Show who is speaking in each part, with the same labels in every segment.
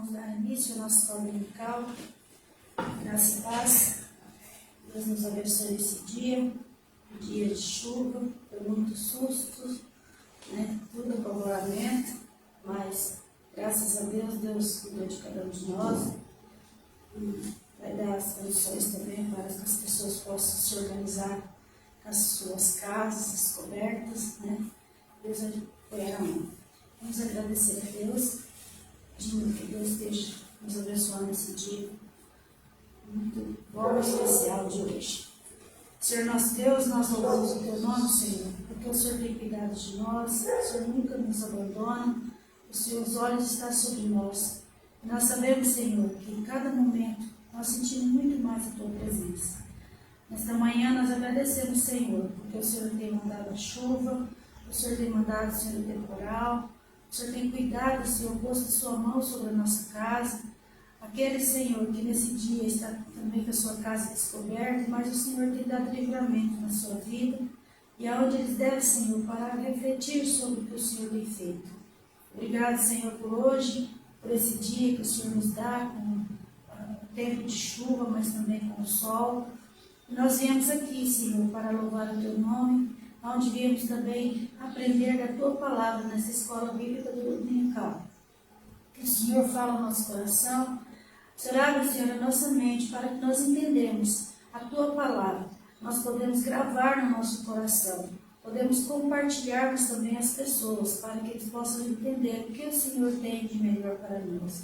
Speaker 1: vamos dar início à nossa escola dominical. Graça e paz. Deus nos abençoe esse dia de chuva, foi muitos sustos, né? Tudo apavoramento, mas graças a Deus, Deus cuidou de cada um de nós e vai dar as condições também para que as pessoas possam se organizar com as suas casas, as cobertas, né? Deus apoiará a mão. Vamos agradecer a Deus, pedindo que Deus esteja nos abençoando nesse dia muito bom e especial de hoje. Senhor nosso Deus, nós louvamos o Teu nome, Senhor, porque o Senhor tem cuidado de nós, o Senhor nunca nos abandona, os Seus olhos estão sobre nós. E nós sabemos, Senhor, que em cada momento nós sentimos muito mais a Tua presença. Nesta manhã nós agradecemos, Senhor, porque o Senhor tem mandado a chuva, o Senhor tem mandado, Senhor, o temporal, o Senhor tem cuidado, Senhor, posto a Sua mão sobre a nossa casa. Aquele, Senhor, que nesse dia está também com a sua casa descoberta, mas o Senhor tem dado livramento na sua vida e aonde eles devem, Senhor, para refletir sobre o que o Senhor tem feito. Obrigado, Senhor, por hoje, por esse dia que o Senhor nos dá, com tempo de chuva, mas também com o sol. E nós viemos aqui, Senhor, para louvar o Teu nome, onde viemos também aprender da Tua palavra nessa escola bíblica dominical. Que o Senhor fala no nosso coração. Senhor, abre, Senhor, a nossa mente para que nós entendamos a Tua palavra. Nós podemos gravar no nosso coração, podemos compartilharmos também as pessoas para que eles possam entender o que o Senhor tem de melhor para nós.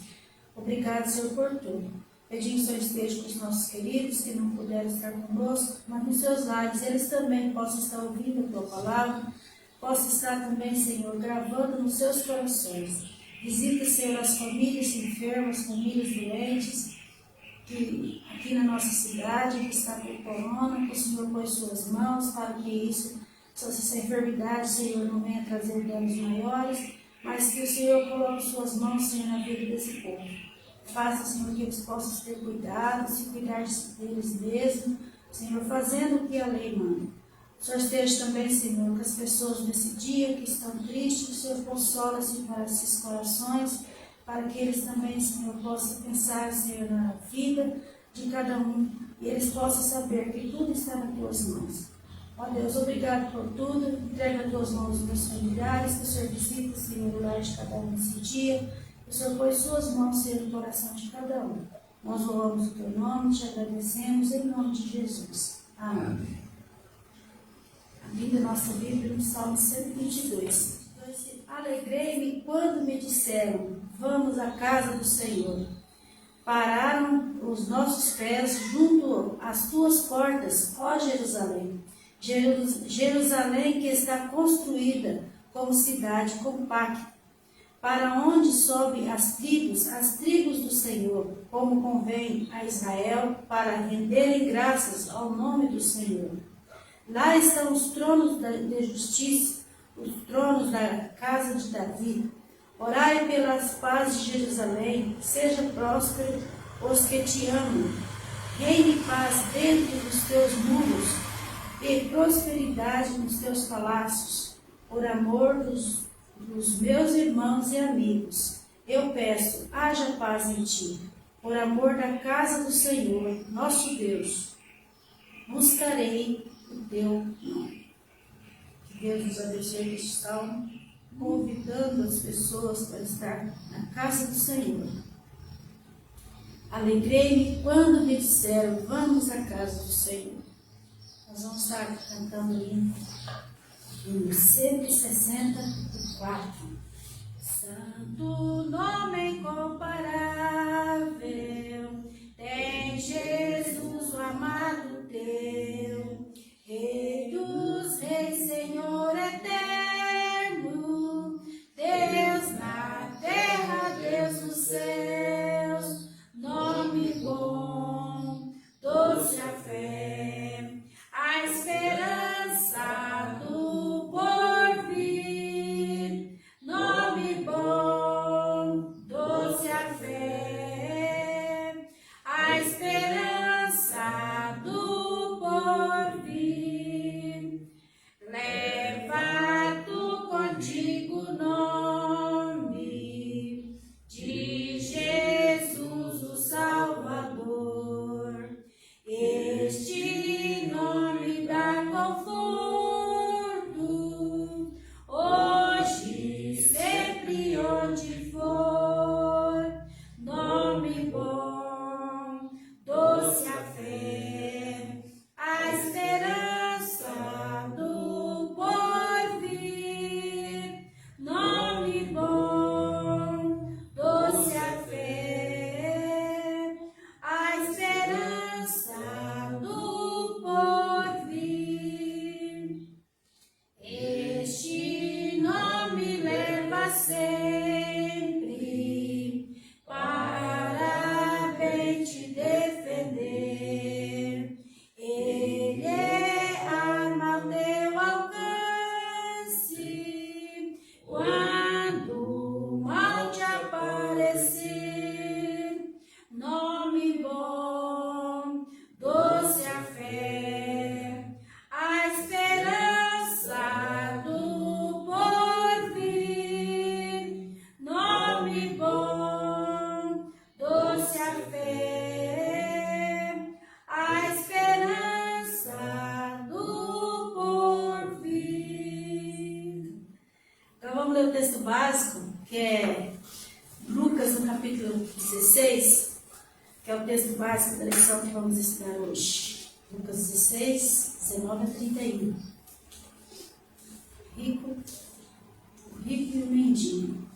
Speaker 1: Obrigado, Senhor, por tudo. Pedimos que o Senhor esteja com os nossos queridos que não puderam estar conosco, mas nos seus lares eles também possam estar ouvindo a Tua palavra, possam estar também, Senhor, gravando nos seus corações. Visita, Senhor, as famílias enfermas, famílias doentes, que aqui na nossa cidade, que está com corona, que o Senhor põe suas mãos para que essa enfermidade, Senhor, não venha trazer danos maiores, mas que o Senhor coloque suas mãos, Senhor, na vida desse povo. Faça, Senhor, que eles possam ter cuidado, se cuidar deles mesmos, Senhor, fazendo o que a lei manda. O Senhor esteja também, Senhor, com as pessoas nesse dia que estão tristes, o Senhor consola-se para esses corações, para que eles também, Senhor, possam pensar, Senhor, na vida de cada um, e eles possam saber que tudo está nas Tuas mãos. Ó Deus, obrigado por tudo, entrega nas Tuas mãos os meus familiares, que o Senhor visita, Senhor, o lar de cada um nesse dia, que o Senhor põe suas mãos, Senhor, no coração de cada um. Nós louvamos o Teu nome, te agradecemos, em nome de Jesus. Amém. Abrindo a nossa Bíblia no Salmo 122. Alegrei-me quando me disseram, vamos à casa do Senhor. Pararam os nossos pés junto às Tuas portas, ó Jerusalém. Jerusalém que está construída como cidade compacta, para onde sobem as tribos do Senhor, como convém a Israel, para renderem graças ao nome do Senhor. Lá estão os tronos de justiça, os tronos da casa de Davi. Orai pelas paz de Jerusalém, seja próspero os que te amam. Reine paz dentro dos teus muros e prosperidade nos teus palácios. Por amor dos meus irmãos e amigos, eu peço, haja paz em ti. Por amor da casa do Senhor, nosso Deus, buscarei o Teu nome. Que Deus nos abençoe neste salmo, convidando as pessoas para estar na casa do Senhor. Alegrei-me quando me disseram, vamos à casa do Senhor. Nós vamos estar cantando em 164. Santo nome incomparável, tem Jesus, o amado Teu, Rei dos Reis, Senhor eterno, Deus na terra, Deus nos céus, nome bom, doce a fé, a esperança do porvir, nome bom, doce a ler o texto básico, que é Lucas, no capítulo 16, que é o texto básico da lição que vamos estudar hoje. Lucas 16, 19 a 31. O rico e o mendigo.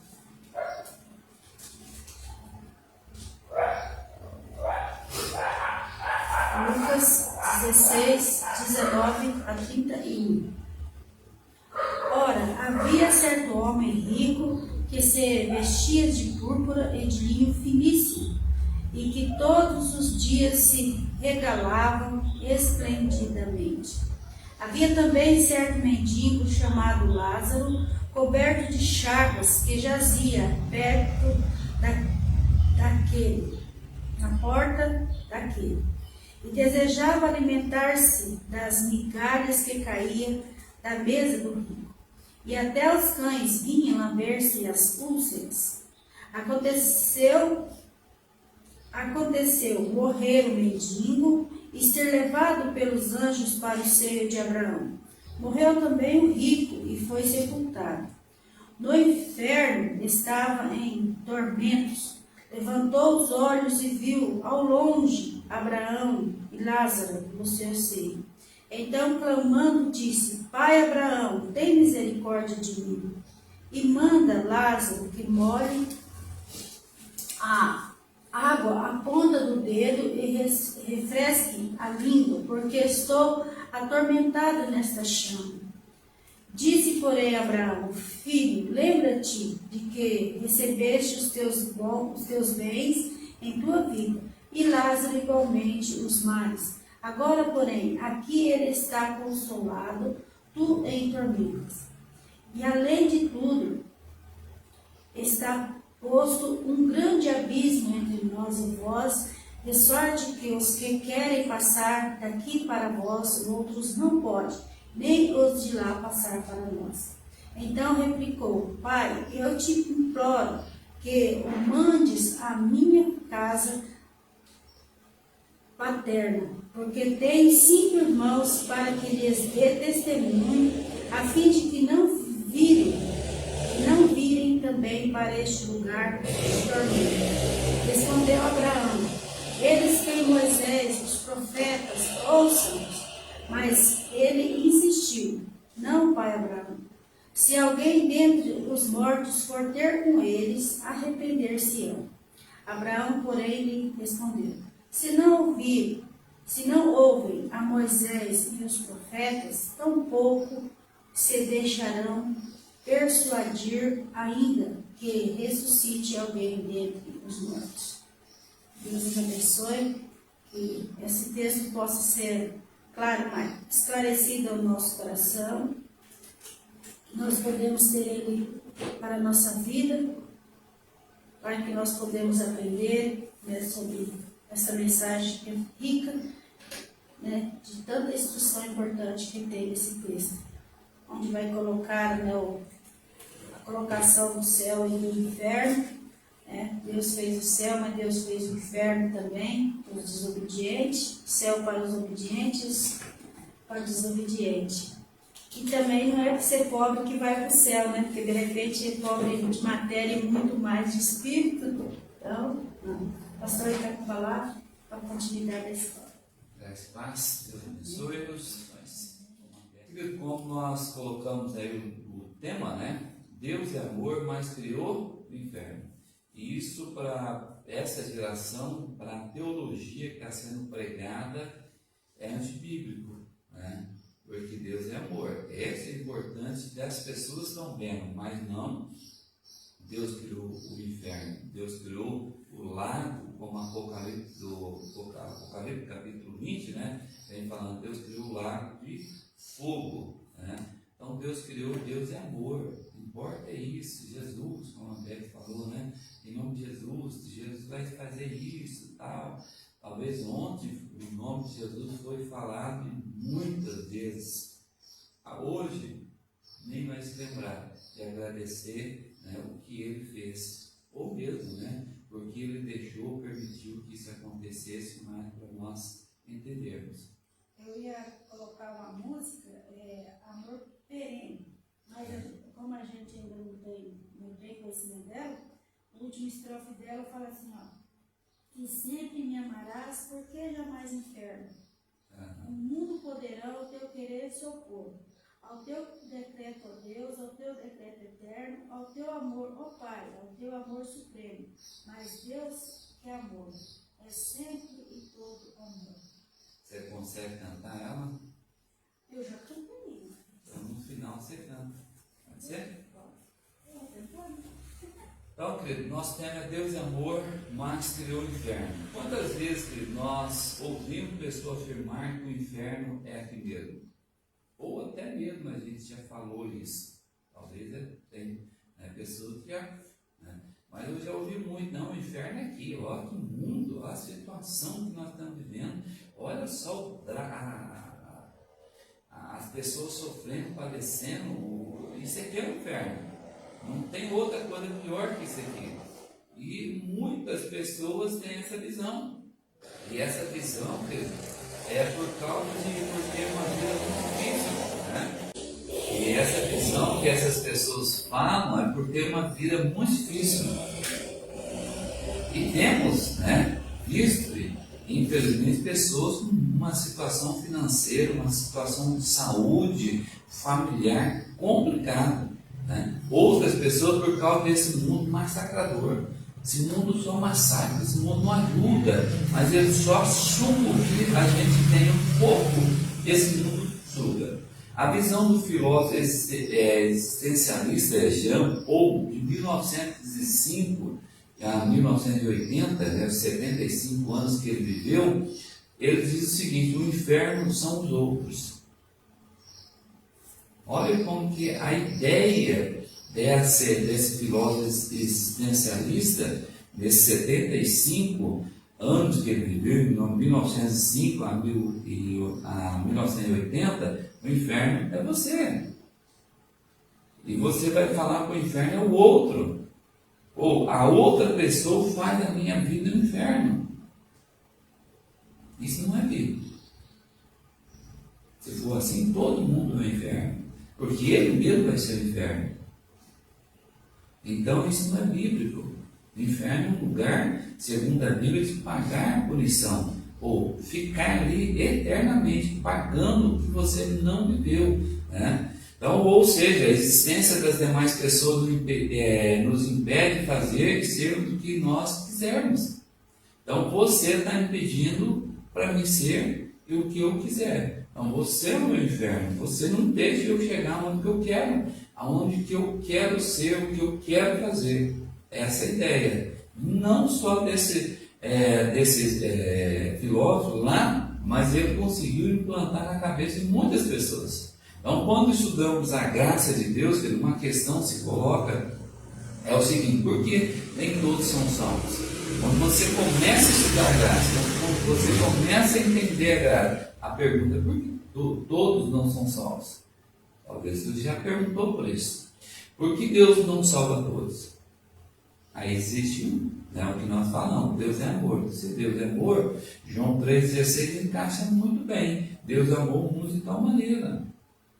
Speaker 1: Lucas 16, 19 a 31. Ora, havia certo homem rico que se vestia de púrpura e de linho finíssimo, e que todos os dias se regalavam esplendidamente. Havia também certo mendigo chamado Lázaro, coberto de chagas, que jazia perto na porta daquele, e desejava alimentar-se das migalhas que caíam da mesa do rico. E até os cães vinham lamber-se as úlceras. Aconteceu morrer o mendigo e ser levado pelos anjos para o seio de Abraão. Morreu também o rico e foi sepultado. No inferno estava em tormentos. Levantou os olhos e viu ao longe Abraão e Lázaro no seu seio. Então, clamando, disse: Pai Abraão, tem misericórdia de mim, e manda Lázaro que molhe a água à ponta do dedo e refresque a língua, porque estou atormentado nesta chama. Disse, porém, Abraão: Filho, lembra-te de que recebeste os teus bens em tua vida, e Lázaro igualmente os males. Agora, porém, aqui ele está consolado, tu em tormentos. E além de tudo, está posto um grande abismo entre nós e vós, de sorte que os que querem passar daqui para vós, outros não podem, nem os de lá passar para nós. Então replicou: Pai, eu te imploro que o mandes à minha casa paterna, porque tenho 5 irmãos, para que lhes dê testemunho, a fim de que não virem também para este lugar de tormento. Respondeu Abraão: Eles têm Moisés, os profetas, ouçam-nos. Mas ele insistiu: Não, pai Abraão. Se alguém dentre os mortos for ter com eles, arrepender-se-ão. Abraão, porém, lhe respondeu: Se não ouvem a Moisés e os profetas, tampouco se deixarão persuadir, ainda que ressuscite alguém dentre os mortos. Deus nos abençoe, que esse texto possa ser, claro, mas esclarecido ao nosso coração. Nós podemos ter ele para a nossa vida, para que nós podemos aprender, né, sobre essa mensagem que é rica, né, de tanta instrução importante que tem nesse texto, onde vai colocar, né, a colocação do céu e do inferno. Né? Deus fez o céu, mas Deus fez o inferno também, para os desobedientes, o céu para os obedientes, para os desobedientes. E também não é ser pobre que vai para o céu, né? Porque de repente é pobre de matéria e muito mais de espírito. Então, não. O pastor quer falar para a continuidade da história.
Speaker 2: Graças a Deus, Deus abençoe-nos. Como nós colocamos aí o tema, né? Deus é amor, mas criou o inferno. E isso para essa geração, para a teologia que está sendo pregada, é antibíblico, né? Porque Deus é amor. Essa é importante, as pessoas estão vendo, mas não. Deus criou o inferno, Deus criou o lago, como Apocalipse capítulo 20, né? Vem falando, Deus criou o lago de fogo, né? Então Deus criou, Deus é amor, importa é isso. Jesus, como a Beth falou, né? Em nome de Jesus vai fazer isso, tal. Talvez ontem o nome de Jesus foi falado muitas vezes. Hoje nem vai se lembrar de agradecer, né, o que ele fez, ou mesmo, né, porque ele deixou, permitiu que isso acontecesse, mais para nós entendermos.
Speaker 1: Eu ia colocar uma música, Amor Perene, mas como a gente gente ainda não tem conhecimento dela, a última estrofe dela fala assim, ó, que sempre me amarás, porque jamais inferno. O mundo poderá ao teu querer se opor, ao teu decreto, ó Deus, ao teu decreto eterno, ao teu amor, ó Pai, ao teu amor supremo. Mas Deus, que é amor, é sempre e todo amor.
Speaker 2: Você consegue cantar ela?
Speaker 1: Eu já cantei.
Speaker 2: Então no final você canta. Pode ser?
Speaker 1: Tentando.
Speaker 2: Então, querido, nosso tema é Deus é amor, mas criou o inferno. Quantas vezes, querido, nós ouvimos pessoas afirmar que o inferno é aqui mesmo? Ou até mesmo a gente já falou isso. Talvez tem pessoas que já... Mas eu já ouvi muito, não, o inferno é aqui, olha que mundo, olha a situação que nós estamos vivendo, olha só as pessoas sofrendo, padecendo, isso aqui é o inferno. Não tem outra coisa pior que isso aqui. E muitas pessoas têm essa visão. E essa visão, querido, é por causa de ter uma vida muito difícil, né? E essa visão que essas pessoas falam é por ter uma vida muito difícil. E temos, visto, infelizmente, pessoas com uma situação financeira, uma situação de saúde familiar complicada. Outras pessoas por causa desse mundo massacrador. Esse mundo só massacra, esse mundo não ajuda, mas ele só suga o que a gente tem um pouco, esse mundo suga. A visão do filósofo existencialista Jean Paul, de 1905 a 1980, 75 anos que ele viveu, ele diz o seguinte: o inferno são os outros. Olha como que a ideia desse filósofo existencialista, desses 75 anos que ele viveu, de 1905 a 1980, o inferno é você. E você vai falar que o inferno é o outro. Ou a outra pessoa faz da minha vida um inferno. Isso não é bíblico. Se for assim, todo mundo é um inferno. Porque ele mesmo vai ser o inferno. Então isso não é bíblico. O inferno é um lugar, segundo a Bíblia, de pagar punição. Ou ficar ali eternamente pagando o que você não viveu. Então, ou seja, a existência das demais pessoas nos impede de fazer e ser o que nós quisermos. Então você está impedindo para mim ser o que eu quiser. Então você é o meu inferno, você não deixa eu chegar onde eu quero, aonde que eu quero ser, o que eu quero fazer. Essa é a ideia. Não só desse filósofo lá, mas ele conseguiu implantar na cabeça de muitas pessoas. Então, quando estudamos a graça de Deus, uma questão se coloca, é o seguinte: por que nem todos são salvos? Quando você começa a estudar a graça, quando você começa a entender a graça, a pergunta é: por que todos não são salvos? Talvez você já perguntou por isso. Por que Deus não salva todos? Aí existe o que nós falamos: Deus é amor. Se Deus é amor, João 3,16 encaixa muito bem. Deus amou o mundo de tal maneira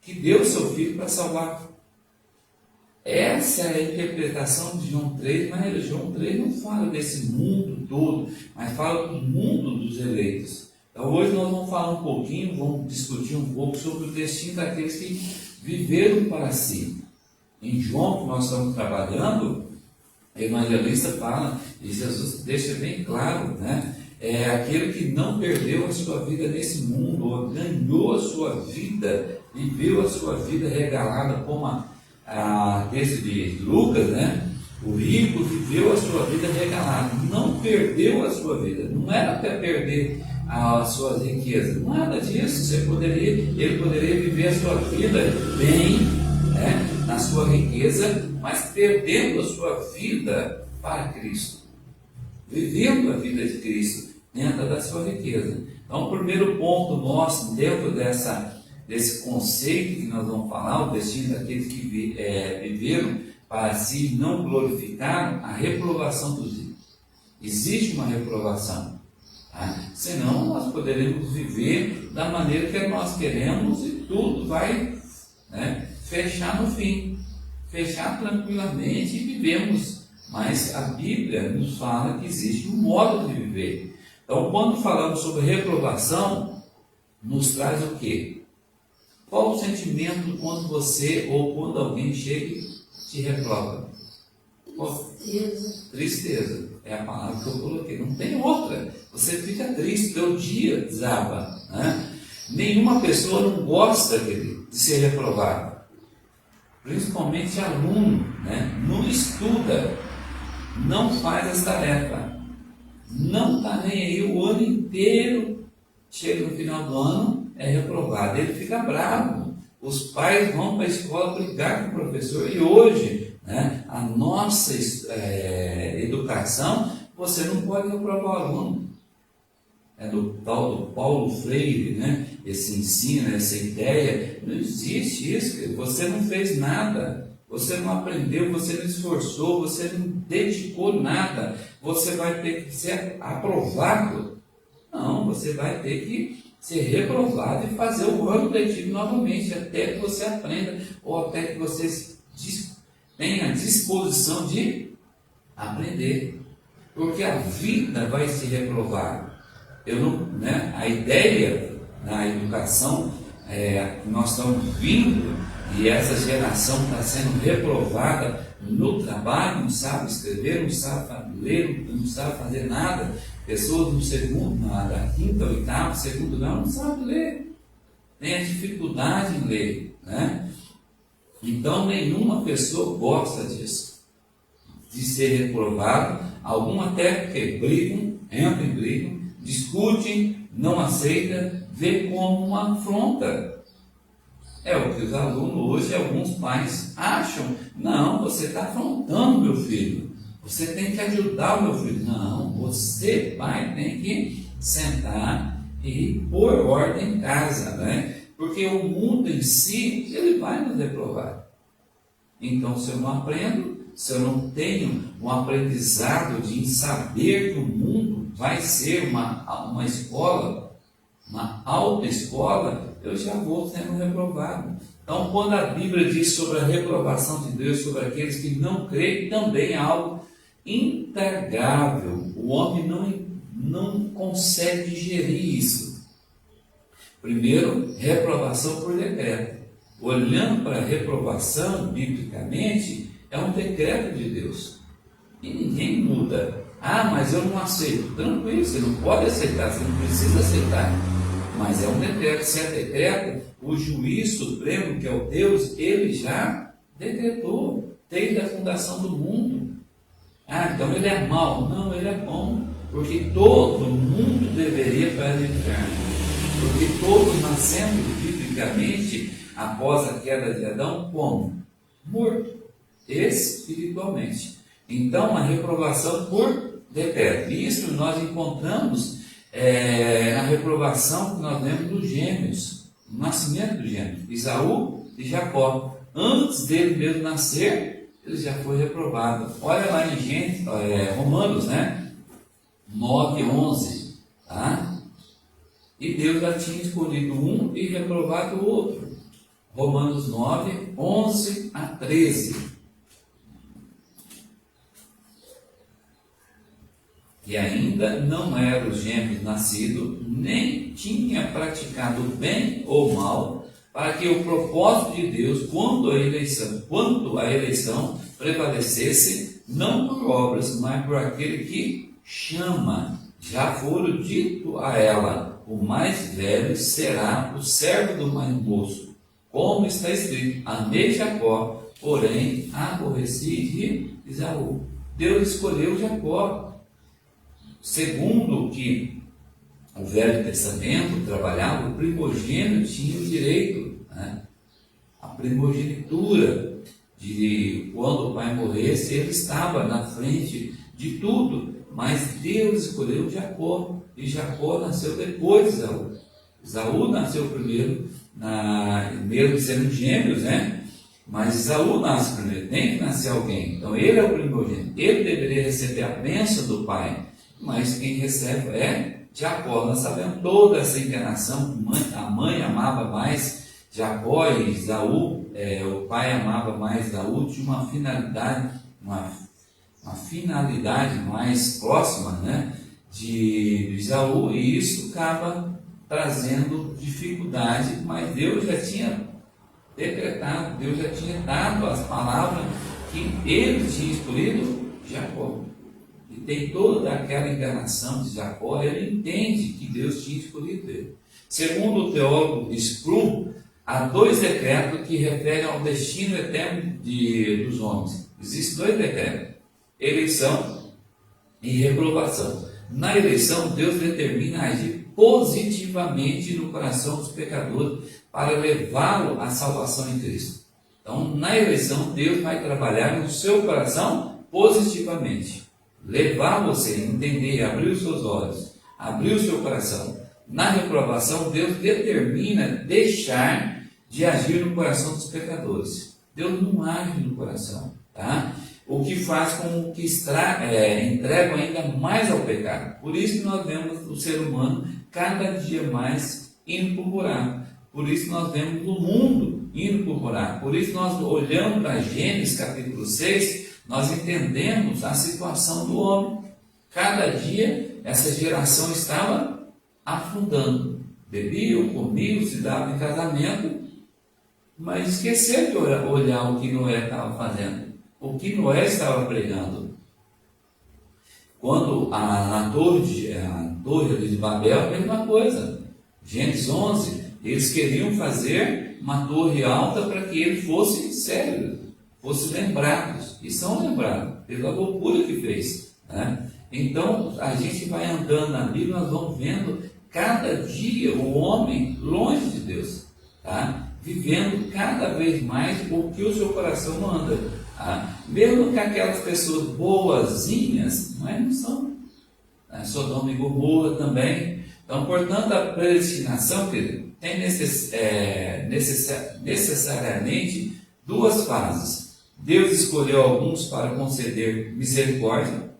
Speaker 2: que deu seu Filho para salvar. Essa é a interpretação de João 3, mas João 3 não fala desse mundo todo, mas fala do mundo dos eleitos. Então hoje nós vamos falar um pouquinho, vamos discutir um pouco sobre o destino daqueles que viveram para si. Em João, que nós estamos trabalhando, o evangelista fala, e Jesus deixa bem claro, é aquele que não perdeu a sua vida nesse mundo, ou ganhou a sua vida, viveu a sua vida regalada, como a texto de Lucas, o rico viveu a sua vida regalada, não perdeu a sua vida, não era para perder as suas riquezas, nada disso. Ele poderia viver a sua vida bem, na sua riqueza, mas perdendo a sua vida para Cristo, vivendo a vida de Cristo dentro da sua riqueza. Então, o primeiro ponto nosso, dentro desse conceito que nós vamos falar, o destino daqueles que viveram para si e não glorificaram, a reprovação dos ímpios. Existe uma reprovação. Senão nós poderemos viver da maneira que nós queremos e tudo vai fechar no fim. fechar tranquilamente e vivemos. Mas a Bíblia nos fala que existe um modo de viver. Então, quando falamos sobre reprovação, nos traz o quê? Qual o sentimento quando você ou quando alguém chega e te reprova?
Speaker 1: Tristeza.
Speaker 2: Tristeza. É a palavra que eu coloquei. Não tem outra. Você fica triste, teu dia desaba. Né? Nenhuma pessoa não gosta de ser reprovado. Principalmente aluno. Né? Não estuda. Não faz as tarefas. Não está nem aí o ano inteiro. Chega no final do ano, é reprovado. Ele fica bravo. Os pais vão para a escola brigar com o professor. E hoje, né, a nossa educação, você não pode reprovar o aluno. É do tal do Paulo Freire, né? Esse ensino, essa ideia. Não existe isso. Você não fez nada. Você não aprendeu, você não esforçou, você não dedicou nada. Você vai ter que ser aprovado. Não, você vai ter que ser reprovado e fazer o ano letivo novamente, até que você aprenda, ou até que você tenha disposição de aprender. Porque a vida vai se reprovar. A ideia na educação, que nós estamos vindo, e essa geração está sendo reprovada no trabalho, não sabe escrever, não sabe ler, não sabe fazer nada. Pessoas no segundo, da quinta, oitava, segundo grau, não sabem ler. Tem a dificuldade em ler. Né? Então, nenhuma pessoa gosta disso, de ser reprovado. Alguns até que brigam, entram em brigam, discutem, não aceitam, vê como uma afronta. É o que os alunos hoje, alguns pais acham. Não, você está afrontando meu filho. Você tem que ajudar o meu filho. Não, você, pai, tem que sentar e pôr ordem em casa, né? Porque o mundo em si, ele vai nos reprovar. Então, se eu não aprendo, se eu não tenho um aprendizado de saber que o mundo vai ser uma escola, uma autoescola, eu já vou sendo reprovado. Então, quando a Bíblia diz sobre a reprovação de Deus, sobre aqueles que não creem, também é algo intragável. O homem não consegue digerir isso. Primeiro, reprovação por decreto. Olhando para a reprovação, biblicamente, é um decreto de Deus. E ninguém muda. Ah, mas eu não aceito. Tranquilo, você não pode aceitar, você não precisa aceitar. Mas é um decreto. Se é decreto, o juiz supremo, que é o Deus, ele já decretou desde a fundação do mundo. Ah, então ele é mau. Não, ele é bom. Porque todo mundo deveria para o inferno. Porque todos nascemos biblicamente, após a queda de Adão, como? Morto. Espiritualmente. Então, a reprovação por decreto. Isso nós encontramos na reprovação que nós lemos dos gêmeos. No nascimento dos gêmeos. Esaú e Jacó. Antes dele mesmo nascer, ele já foi reprovado. Olha lá em Romanos, né? 9:11, tá? E Deus já tinha escolhido um e reprovado o outro. Romanos 9:11-13. E ainda não eram os gêmeos nascidos, nem tinha praticado bem ou mal, para que o propósito de Deus quanto à eleição prevalecesse, não por obras, mas por aquele que chama. Já foram dito a ela: o mais velho será o servo do mais moço. Como está escrito: amei Jacó, porém aborreci de Esaú. Deus escolheu Jacó. Segundo que o Velho Testamento trabalhava, o primogênito tinha o direito, né? A primogenitura, de quando o pai morresse, ele estava na frente de tudo. Mas Deus escolheu Jacó, e Jacó nasceu depois de Esaú. Esaú nasceu primeiro, mesmo sendo gêmeos, né? Mas Esaú nasce primeiro, tem que nascer alguém. Então ele é o primogênito, ele deveria receber a bênção do pai, mas quem recebe é Jacó. Nós sabemos toda essa encarnação, a mãe amava mais Jacó e Esaú, o pai amava mais Esaú, tinha uma finalidade mais próxima, né, de Esaú, e isso acaba trazendo dificuldade, mas Deus já tinha decretado, Deus já tinha dado as palavras que ele tinha escolhido Jacó. E tem toda aquela enganação de Jacó, ele entende que Deus tinha escolhido ele. Segundo o teólogo Spru, há 2 decretos que referem ao destino eterno dos homens. Existem 2 decretos: eleição e reprovação. Na eleição, Deus determina agir positivamente no coração dos pecadores para levá-lo à salvação em Cristo. Então, na eleição, Deus vai trabalhar no seu coração positivamente, levar você a entender, abrir os seus olhos, abrir o seu coração. Na reprovação, Deus determina deixar de agir no coração dos pecadores. Deus não age no coração, tá? O que faz com que entregue ainda mais ao pecado. Por isso que nós vemos o ser humano cada dia mais indo para o buraco. Por isso nós vemos o mundo indo para o buraco. Por isso nós, olhando para Gênesis capítulo 6, nós entendemos a situação do homem. Cada dia essa geração estava afundando. Bebiam, comiam, se davam em casamento, mas esqueceram de olhar o que Noé estava fazendo, o que Noé estava pregando. Quando a torre de Babel, a mesma coisa. Gênesis 11, eles queriam fazer uma torre alta para que ele fosse célebre, fosse lembrados, e são lembrados pela loucura que fez, né? Então a gente vai andando na Bíblia, nós vamos vendo cada dia o homem longe de Deus, tá? Vivendo cada vez mais o que o seu coração manda, tá? Mesmo que aquelas pessoas boazinhas, mas não são, né? Sodoma e Gomorra também. Então, portanto, a predestinação, querido, tem necessariamente 2 fases. Deus escolheu alguns para conceder misericórdia,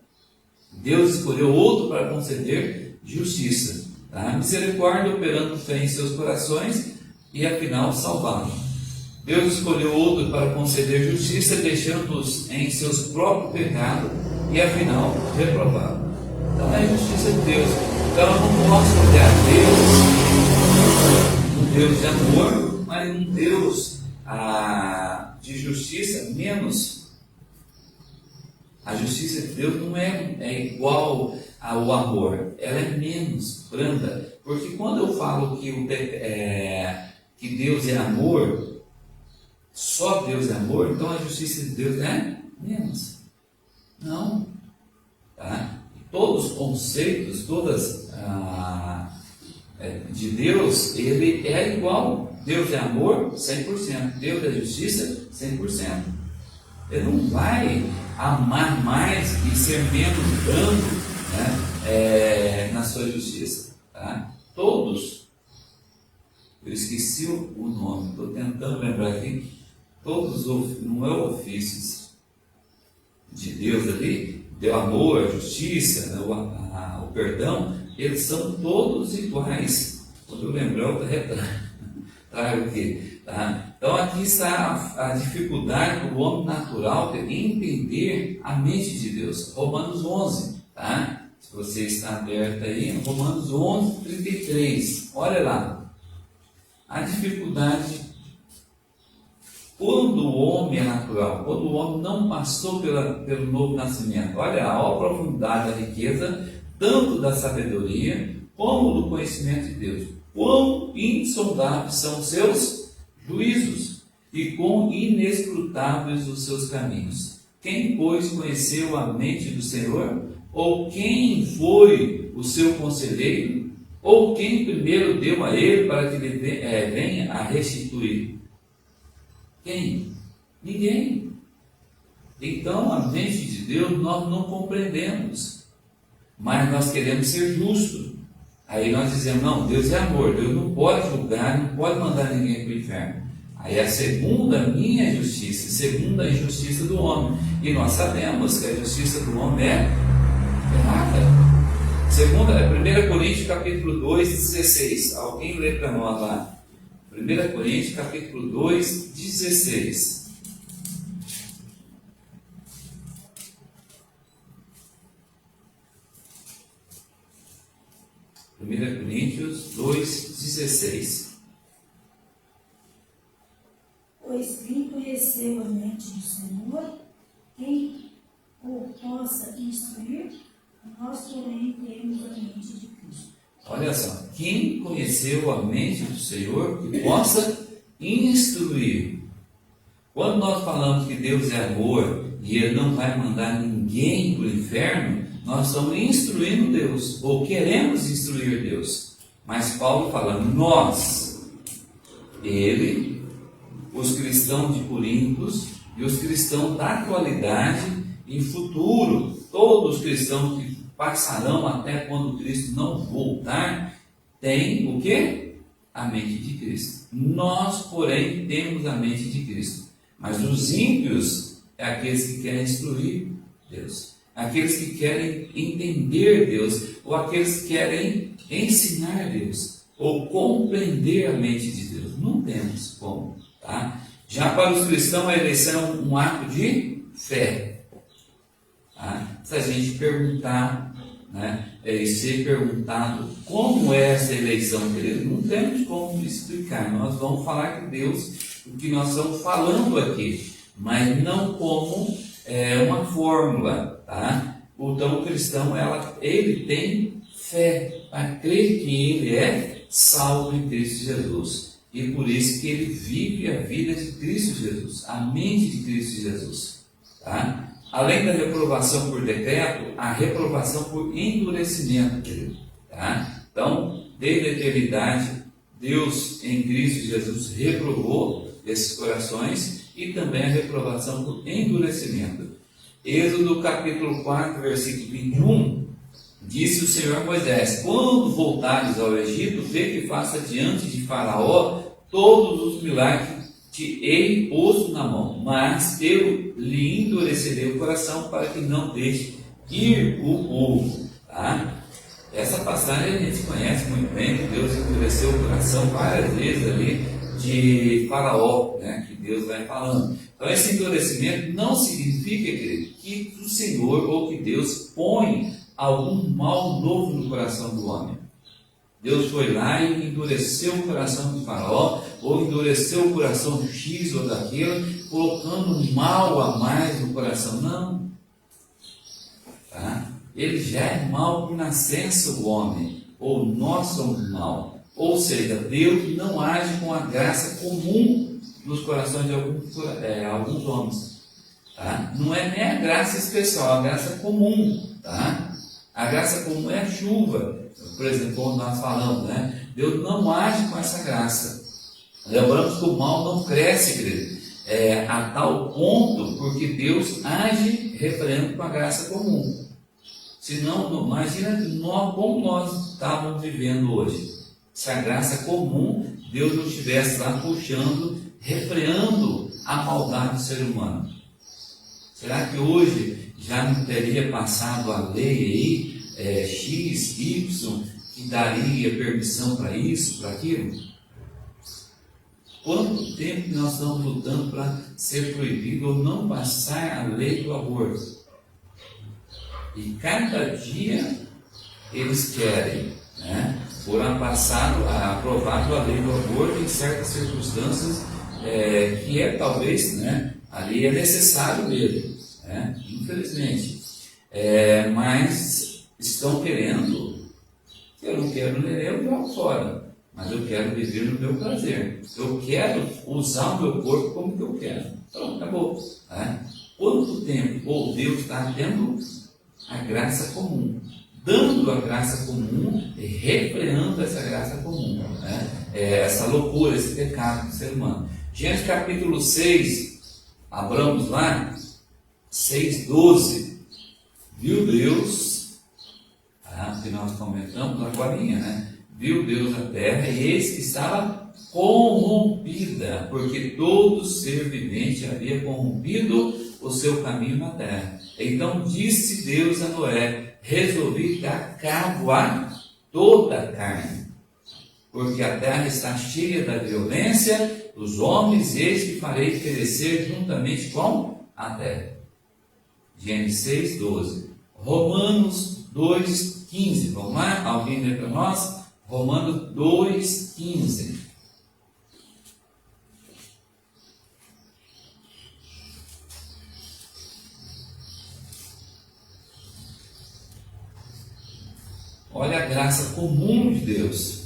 Speaker 2: Deus escolheu outro para conceder justiça, tá? Misericórdia operando fé em seus corações e afinal salvá-los. Deus escolheu outro para conceder justiça, deixando-os em seus próprios pecados e afinal reprová-los. Então é a justiça de Deus. Então eu não posso olhar Deus, um Deus de amor, mas um Deus de justiça menos. A justiça de Deus não é igual ao amor, ela é menos branda. Porque quando eu falo que Deus é amor, só Deus é amor, então a justiça de Deus é menos. Não. Tá? Todos os conceitos, de Deus, ele é igual. Deus é amor, 100%. Deus é justiça, 100%. Ele não vai amar mais e ser menos brando, né, na sua justiça. Tá? Todos, eu esqueci o nome, estou tentando lembrar aqui, todos, não é o ofícios de Deus ali, o amor, a justiça, né, o perdão, eles são todos iguais. Quando eu lembrar, eu trago aqui. Tá? Então aqui está a dificuldade do homem natural de entender a mente de Deus. Romanos 11, tá? Se você está aberto aí, Romanos 11, 33. Olha lá. A dificuldade quando o homem é natural, quando o homem não passou pelo novo nascimento. Olha a profundidade da riqueza, tanto da sabedoria como do conhecimento de Deus. Quão insondáveis são os seus juízos e quão inescrutáveis os seus caminhos. Quem, pois, conheceu a mente do Senhor? Ou quem foi o seu conselheiro? Ou quem primeiro deu a ele para que ele venha a restituir? Quem? Ninguém. Então, a mente de Deus nós não compreendemos, mas nós queremos ser justos. Aí nós dizemos, não, Deus é amor, Deus não pode julgar, não pode mandar ninguém para o inferno. Aí a segunda minha justiça, segunda a injustiça do homem. E nós sabemos que a justiça do homem é errada. Segunda, 1 Coríntios capítulo 2, 16. Alguém lê para nós lá. 1 Coríntios capítulo 2, 16. 1 Coríntios 2, 16.
Speaker 1: Pois quem conheceu a mente do Senhor, quem o possa instruir, nós porém temos a mente de Cristo.
Speaker 2: Olha só, quem conheceu a mente do Senhor que possa instruir. Quando nós falamos que Deus é amor e Ele não vai mandar ninguém para o inferno, nós estamos instruindo Deus, ou queremos instruir Deus. Mas Paulo fala, nós, ele, os cristãos de Corintos e os cristãos da atualidade e futuro, todos os cristãos que passarão até quando Cristo não voltar, têm o quê? A mente de Cristo. Nós, porém, temos a mente de Cristo. Mas os ímpios é aqueles que querem instruir Deus, aqueles que querem entender Deus, ou aqueles que querem ensinar Deus, ou compreender a mente de Deus. Não temos como, tá? Já para os cristãos a eleição é um ato de fé. Tá? Se a gente perguntar, né, e ser perguntado como é essa eleição, querido, não temos como explicar. Nós vamos falar de Deus o que nós estamos falando aqui, mas não como uma fórmula, tá? Então o cristão, ele tem fé para crer que ele é salvo em Cristo Jesus, e por isso que ele vive a vida de Cristo Jesus, a mente de Cristo Jesus, tá? Além da reprovação por decreto, a reprovação por endurecimento, querido, tá? Então, desde a eternidade, Deus em Cristo Jesus reprovou esses corações, e também a reprovação por endurecimento. Êxodo capítulo 4, versículo 21, disse o Senhor a Moisés, quando voltares ao Egito, vê que faça diante de Faraó todos os milagres que te hei posto na mão, mas eu lhe endurecerei o coração para que não deixe ir o povo. Tá? Essa passagem a gente conhece muito bem, que Deus endureceu o coração várias vezes ali de Faraó, né, que Deus vai falando. Então esse endurecimento não significa, querido, que o Senhor ou que Deus põe algum mal novo no coração do homem. Deus foi lá e endureceu o coração de Faraó, ou endureceu o coração do X ou daquilo, colocando um mal a mais no coração. Não. Tá? Ele já é mal por nascença o homem, ou nós somos mal. Ou seja, Deus não age com a graça comum nos corações de alguns homens. Tá? Não é nem a graça especial, a graça comum. Tá? A graça comum é a chuva. Por exemplo, como nós falamos, né? Deus não age com essa graça. Lembramos que o mal não cresce, querido, a tal ponto, porque Deus age referendo com a graça comum. Senão, imagina como nós estávamos vivendo hoje. Se a graça comum, Deus não estivesse lá puxando, refreando a maldade do ser humano. Será que hoje já não teria passado a lei aí, X, Y, que daria permissão para isso, para aquilo? Quanto tempo que nós estamos lutando para ser proibido ou não passar a lei do aborto? E cada dia eles querem, né? Foram aprovado a lei do aborto em certas circunstâncias que talvez, né, ali é necessário mesmo, né? Infelizmente. Mas estão querendo, eu não quero ler, eu jogo fora, mas eu quero viver no meu prazer. Eu quero usar o meu corpo como que eu quero. Então, acabou. Né? Quanto tempo Deus está tendo a graça comum, dando a graça comum e refreando essa graça comum, né? Essa loucura, esse pecado do ser humano. Gênesis capítulo 6, abramos lá, 6:12, viu Deus, que nós comentamos agora, né? Viu Deus a terra, e eis que estava corrompida, porque todo ser vivente havia corrompido o seu caminho na terra. Então disse Deus a Noé, resolvi dar cabo a toda a carne. porque a terra está cheia da violência dos homens, eis que farei perecer juntamente com a terra. Gênesis 6, 12. Romanos 2, 15. Vamos lá? Alguém lê para nós? Romanos 2, 15. Olha a graça comum de Deus,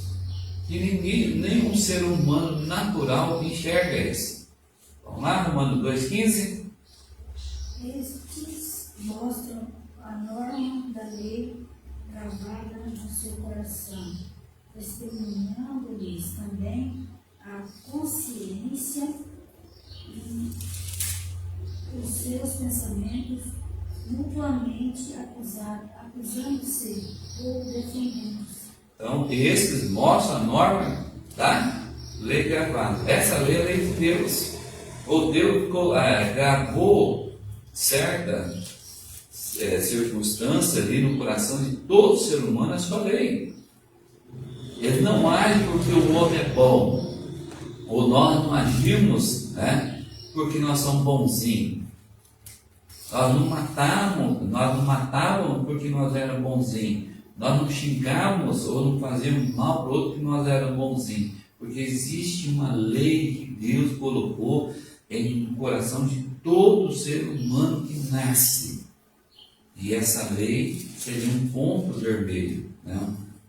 Speaker 2: que nenhum ser humano natural enxerga isso. Vamos lá, Romanos 2,15?
Speaker 1: Estes mostram a norma da lei gravada no seu coração, testemunhando-lhes também a consciência e os seus pensamentos mutuamente acusando-se ou defendendo-se.
Speaker 2: Então, esses mostram a norma da lei gravada. Essa lei é a lei de Deus. O Deus gravou certa circunstância ali no coração de todo ser humano a sua lei. Ele não age porque o homem é bom, ou nós não agimos, né, porque nós somos bonzinhos. Nós não matávamos porque nós éramos bonzinhos. Nós não xingávamos ou não fazíamos mal para o outro porque nós éramos bonzinhos. Porque existe uma lei que Deus colocou no coração de todo ser humano que nasce. E essa lei seria um ponto vermelho, né?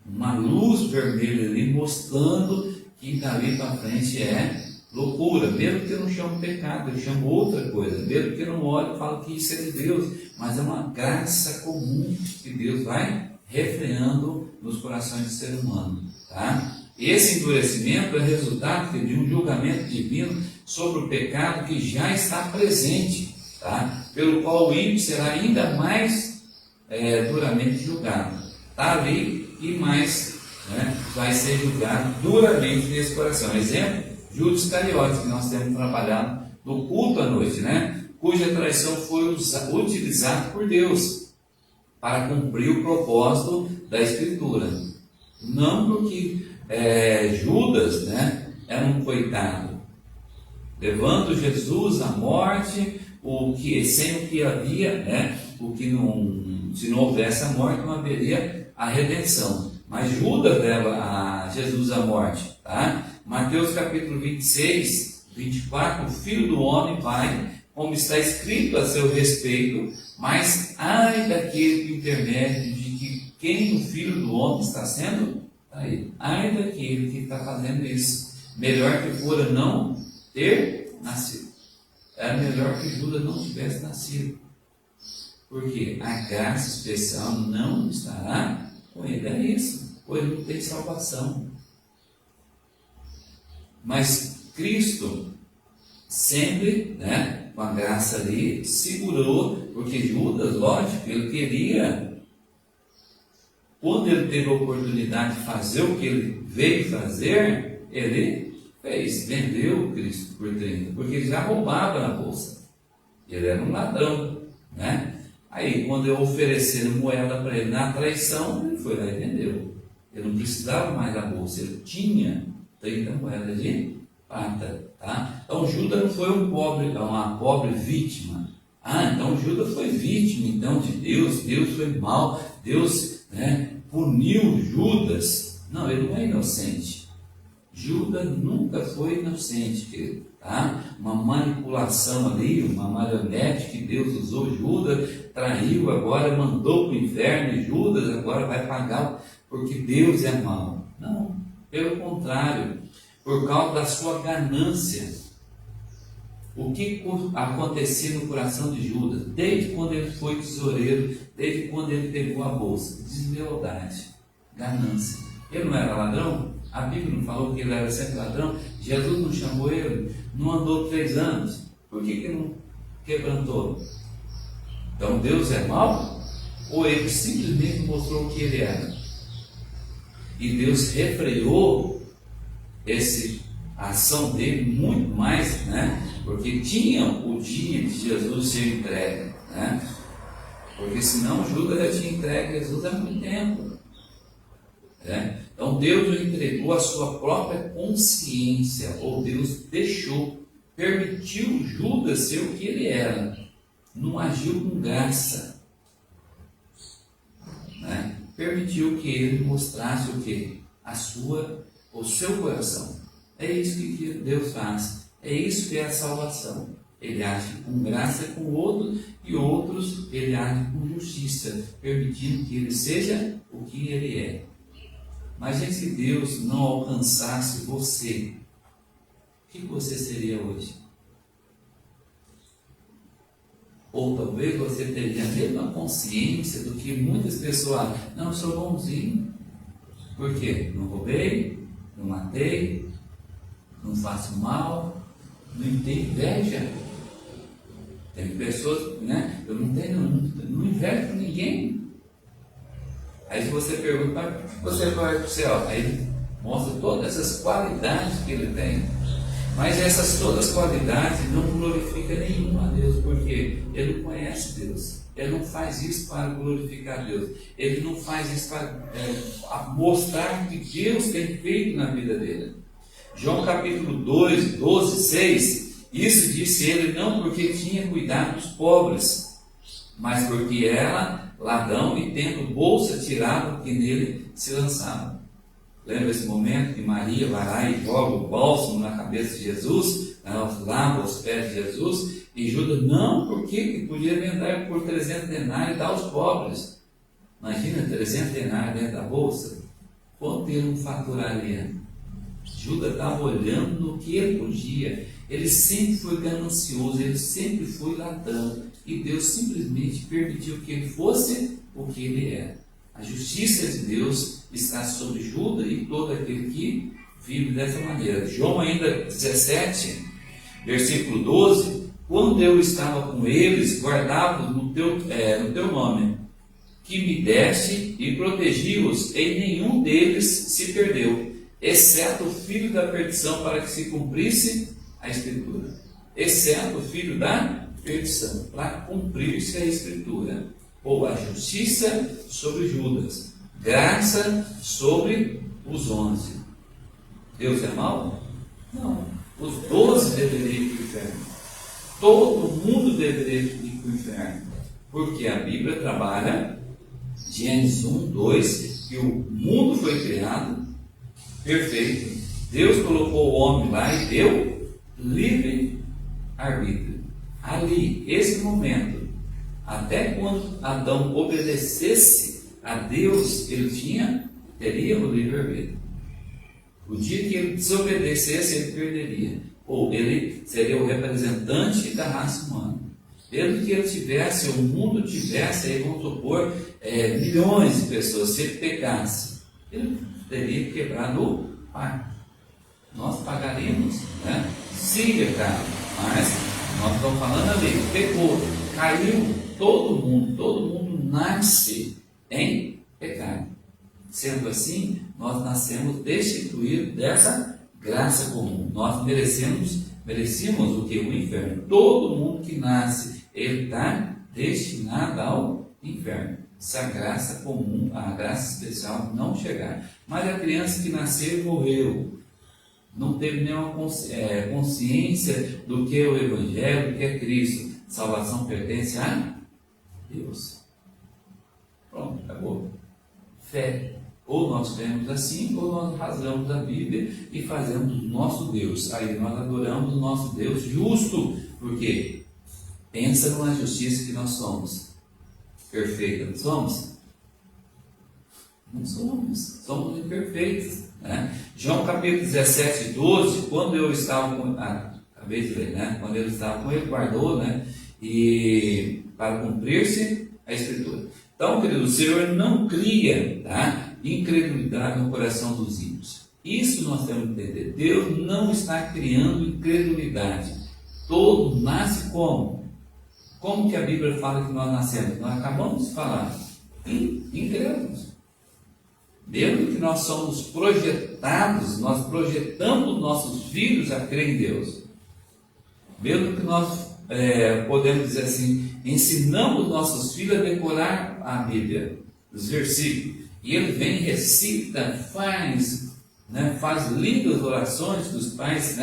Speaker 2: Uma luz vermelha ali mostrando que dali para frente é loucura, mesmo que eu não chamo pecado, eu chamo outra coisa, mesmo que eu não olhe e falo que isso é de Deus, mas é uma graça comum que Deus vai refreando nos corações do ser humano, tá? Esse endurecimento é resultado de um julgamento divino sobre o pecado que já está presente, tá? Pelo qual o ímpio será ainda mais duramente julgado, tá ali e mais, né, vai ser julgado duramente nesse coração. Exemplo, Judas Iscariotes, que nós temos trabalhado no culto à noite, né? Cuja traição foi utilizada por Deus para cumprir o propósito da Escritura. Não porque Judas, né, era um coitado, levando Jesus à morte, sem o que havia, né, se não houvesse a morte, não haveria a redenção. Mas Judas leva a Jesus à morte, tá? Mateus capítulo 26, 24, o Filho do Homem vai, como está escrito a seu respeito, mas ai daquele que intermédio de que quem o Filho do Homem está sendo, aí, ai daquele que está fazendo isso. Melhor que fora não ter nascido. Era melhor que Judas não tivesse nascido. Porque a graça especial não estará com ele. É isso. Ou ele não tem salvação. Mas Cristo sempre, né, com a graça ali, segurou, porque Judas, lógico, ele queria, quando ele teve a oportunidade de fazer o que ele veio fazer, ele fez, vendeu Cristo por 30, porque ele já roubava na bolsa, ele era um ladrão, né? Aí, quando eu ofereceram moeda para ele na traição, ele foi lá e vendeu. Ele não precisava mais da bolsa, ele tinha 30 moedas de prata, tá? Então Judas não foi uma pobre vítima. Então Judas foi vítima então de Deus, Deus foi mau, Deus, né, puniu Judas. Não, ele não é inocente. Judas nunca foi inocente, querido, tá? Uma manipulação ali, uma marionete que Deus usou. Judas traiu, agora mandou para o inferno, e Judas agora vai pagar porque Deus é mau. Não, pelo contrário, por causa da sua ganância. O que acontecia no coração de Judas, desde quando ele foi tesoureiro, desde quando ele pegou a bolsa? Deslealdade, ganância. Ele não era ladrão? A Bíblia não falou que ele era sempre ladrão? Jesus não chamou ele? Não andou 3 anos? Por que não quebrantou? Então Deus é mau? Ou ele simplesmente mostrou o que ele era? E Deus refreou a ação dele muito mais, né? Porque tinha o dia de Jesus ser entregue, né? Porque senão Judas já tinha entregue Jesus há muito tempo, né? Então Deus o entregou à sua própria consciência, ou Deus deixou, permitiu Judas ser o que ele era, não agiu com graça, né? Permitiu que ele mostrasse o que? O seu coração. É isso que Deus faz, é isso que é a salvação. Ele age com graça com o outro, e outros ele age com justiça, permitindo que ele seja o que ele é. Imagine se Deus não alcançasse você, o que você seria hoje? Ou talvez você teria a mesma consciência do que muitas pessoas, não, eu sou bonzinho. Por quê? Não roubei, não matei, não faço mal, não tenho inveja. Tem pessoas, né? Eu não invejo com ninguém. Aí se você pergunta, você vai para o céu, aí ele mostra todas essas qualidades que ele tem. Mas essas todas qualidades não glorificam nenhuma a Deus, porque ele não conhece Deus. Ele não faz isso para glorificar Deus. Ele não faz isso para mostrar o que Deus tem feito na vida dele. João capítulo 2, 12, 6, isso disse ele não porque tinha cuidado dos pobres, mas porque era ladrão e tendo bolsa tirava o que nele se lançava. Lembra esse momento que Maria vai lá e joga o bálsamo na cabeça de Jesus, lava os pés de Jesus, e Judas não, porque podia vender por 300 denários e dar aos pobres. Imagina 300 denários dentro da bolsa, quanto ele não faturaria? Judas estava olhando no que ele podia, ele sempre foi ganancioso, ele sempre foi ladrão, e Deus simplesmente permitiu que ele fosse o que ele é. A justiça de Deus está sobre Judas e todo aquele que vive dessa maneira. João ainda 17, versículo 12, quando eu estava com eles, guardava no teu nome, que me deste e protegi-os, e nenhum deles se perdeu, exceto o filho da perdição, para que se cumprisse a Escritura. Exceto o filho da perdição, para cumprir-se a Escritura. Ou a justiça sobre Judas, graça sobre os 11. Deus é mau? Não. Os 12 deveriam ir para o inferno. Todo mundo deveria ir para o inferno. Porque a Bíblia trabalha, Gênesis 1, 2, que o mundo foi criado perfeito. Deus colocou o homem lá e deu livre arbítrio. Ali, esse momento, até quando Adão obedecesse a Deus, ele teria o livre-arbítrio. O dia que ele desobedecesse, ele perderia. Ou ele seria o representante da raça humana. Mesmo que ele tivesse, o mundo tivesse, aí vamos supor, milhões de pessoas, se ele pecasse, ele teria quebrado o pacto. Nós pagaríamos, né? Se pecado, mas nós estamos falando ali, pecou, caiu. Todo mundo nasce em pecado. Sendo assim, nós nascemos destituídos dessa graça comum. Nós merecíamos o que? O inferno. Todo mundo que nasce, ele está destinado ao inferno. Se a graça comum, a graça especial não chegar. Mas a criança que nasceu e morreu, não teve nenhuma consciência do que é o Evangelho, do que é Cristo. Salvação pertence a Deus. Pronto, acabou. Fé. Ou nós cremos assim, ou nós rasgamos a Bíblia e fazemos o nosso Deus. Aí nós adoramos o nosso Deus justo. Por quê? Pensa numa justiça que nós somos. Perfeita, não somos? Não somos. Somos imperfeitos, né? João capítulo 17, 12, quando eu estava com... acabei de ler, né? Quando ele estava com ele, guardou, né? E para cumprir-se a Escritura. Então, querido, o Senhor não cria, tá, incredulidade no coração dos ímpios. Isso nós temos que entender. Deus não está criando incredulidade. Todo nasce como? Como que a Bíblia fala que nós nascemos? Nós acabamos de falar. Incrédulos. Mesmo que nós somos projetados, nós projetamos nossos filhos a crer em Deus. Mesmo que nós podemos dizer assim, ensinamos nossos filhos a decorar a Bíblia, os versículos. E ele vem, recita, faz lindas orações que os pais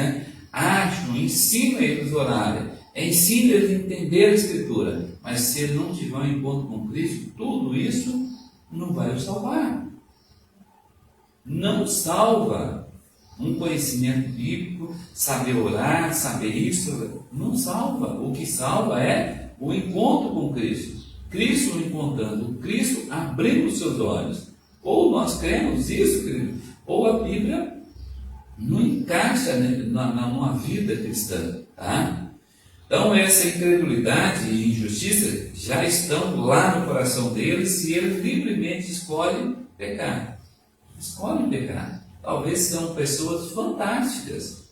Speaker 2: acham, ensina eles a orarem, ensina eles a entender a Escritura. Mas se ele não tiver um encontro com Cristo, tudo isso não vai o salvar. Não salva. Um conhecimento bíblico, saber orar, saber isso, não salva. O que salva é o encontro com Cristo. Cristo nos encontrando, Cristo abrindo os seus olhos. Ou nós cremos isso, querido, ou a Bíblia não encaixa numa vida cristã. Tá? Então essa incredulidade e injustiça já estão lá no coração deles e eles livremente escolhem pecar. Escolhem pecar. Talvez são pessoas fantásticas.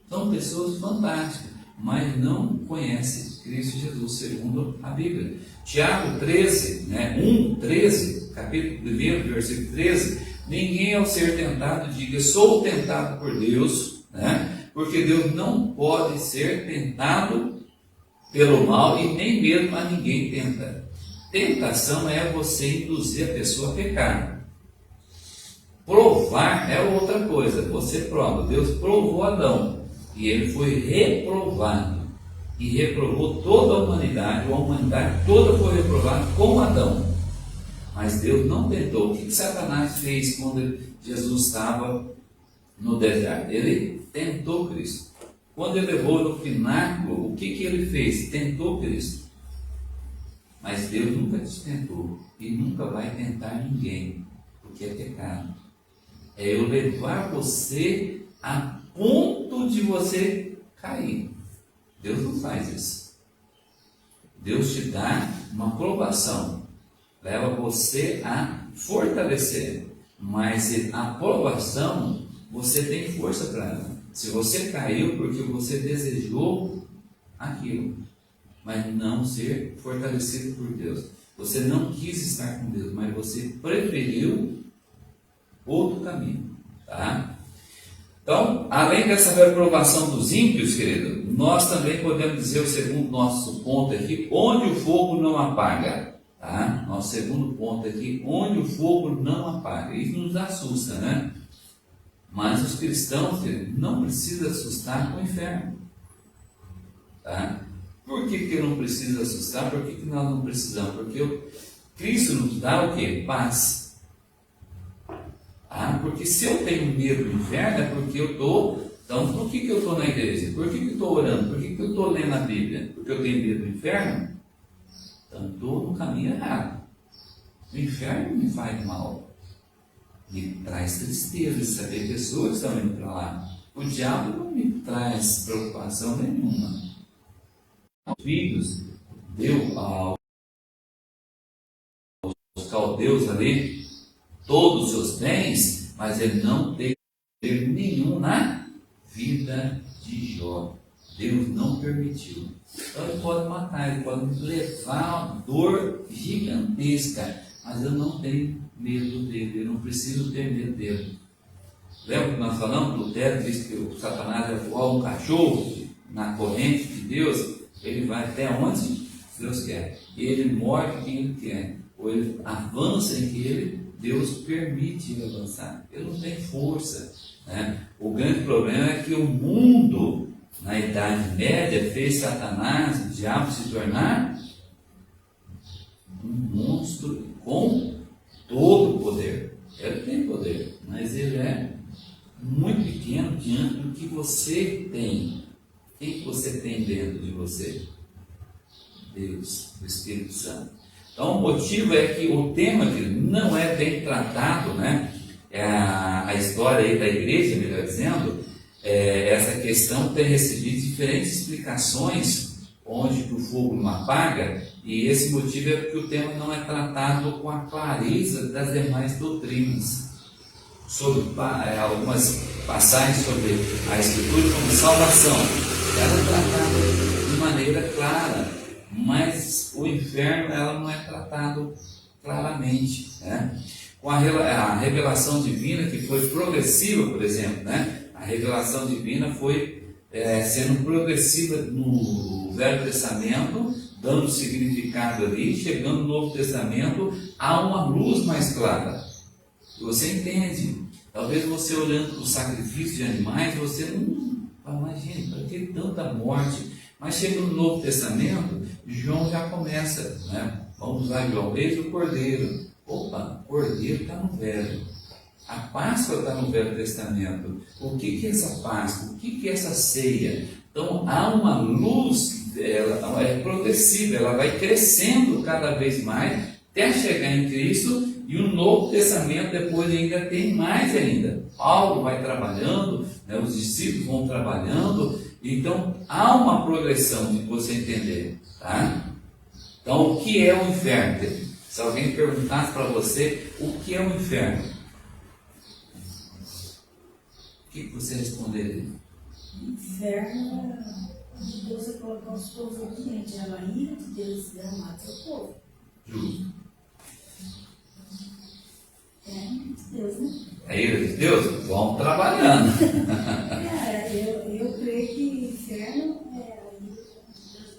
Speaker 2: São pessoas fantásticas, mas não conhecem Cristo Jesus, segundo a Bíblia. Tiago 13, 1:13, capítulo 1, versículo 13. Ninguém ao ser tentado diga, sou tentado por Deus, porque Deus não pode ser tentado pelo mal e nem mesmo a ninguém tenta. Tentação é você induzir a pessoa a pecar. Provar é outra coisa, você prova. Deus provou Adão e ele foi reprovado e reprovou toda a humanidade toda foi reprovada com Adão. Mas Deus não tentou. O que Satanás fez quando Jesus estava no deserto? Ele tentou Cristo. Quando ele levou no pináculo, o que ele fez? Tentou Cristo. Mas Deus nunca te tentou e nunca vai tentar ninguém, porque é pecado. É eu levar você a ponto de você cair. Deus não faz isso. Deus te dá uma provação, leva você a fortalecer, mas a provação você tem força para ela. Se você caiu porque você desejou aquilo, mas não ser fortalecido por Deus. Você não quis estar com Deus, mas você preferiu outro caminho, tá? Então, além dessa reprovação dos ímpios, querido, nós também podemos dizer o segundo nosso ponto aqui, onde o fogo não apaga, tá? Nosso segundo ponto aqui, onde o fogo não apaga. Isso nos assusta, né? Mas os cristãos, querido, não precisam assustar com o inferno, tá? Por que eu não preciso assustar? Por que nós não precisamos? Porque Cristo nos dá o quê? Paz. Porque se eu tenho medo do inferno, é porque eu estou... Então, por que eu estou na igreja? Por que eu estou orando? Por que eu estou lendo a Bíblia? Porque eu tenho medo do inferno? Então, estou no caminho errado. O inferno me faz mal. Me traz tristeza saber pessoas estão indo para lá. O diabo não me traz preocupação nenhuma. Os filhos deu aos caldeus ali todos os seus bens, mas ele não teve nenhum na vida de Jó. Deus não permitiu. Então ele pode matar, ele pode me levar uma dor gigantesca, mas eu não tenho medo dele, eu não preciso ter medo dele. Lembra que nós falamos? Lutero disse que o Satanás é igual um cachorro na corrente de Deus, ele vai até onde Deus quer. E ele morde quem ele quer, ou ele avança em que Deus permite ele avançar. Ele não tem força, né? O grande problema é que o mundo, na Idade Média, fez Satanás, o diabo, se tornar um monstro com todo o poder. Ele tem poder, mas ele é muito pequeno diante do que você tem. O que você tem dentro de você? Deus, o Espírito Santo. Então o motivo é que o tema que não é bem tratado, né? A história aí da igreja, melhor dizendo, essa questão tem recebido diferentes explicações onde o fogo não apaga, e esse motivo é porque o tema não é tratado com a clareza das demais doutrinas. Sobre algumas passagens sobre a Escritura como salvação, ela é tratada de maneira clara, mas o inferno ela não é tratado claramente, né? Com a revelação divina que foi progressiva, por exemplo, né? A revelação divina foi sendo progressiva no Velho Testamento, dando significado ali, chegando no Novo Testamento, há uma luz mais clara. Você entende? Talvez você olhando para o sacrifício de animais, você não imagina, para que tanta morte? Mas chega no Novo Testamento, João já começa, né? Vamos lá, João, eis o Cordeiro. Opa, Cordeiro está no Velho. A Páscoa está no Velho Testamento. O que é essa Páscoa? O que é essa ceia? Então há uma luz, ela é progressiva, ela vai crescendo cada vez mais até chegar em Cristo, e o Novo Testamento depois ainda tem mais ainda. Paulo vai trabalhando, né, os discípulos vão trabalhando, então há uma progressão de você entender, tá? Então o que é o inferno? Se alguém perguntasse para você o que é o inferno, o que você responderia?
Speaker 1: Inferno de Deus é colocar os povos aqui, gente. É a ira de Deus derramar seu povo.
Speaker 2: Justo.
Speaker 1: É a ira de Deus, né?
Speaker 2: É a ira de Deus? Vamos trabalhando.
Speaker 1: Eu creio que inferno é a ira de Deus,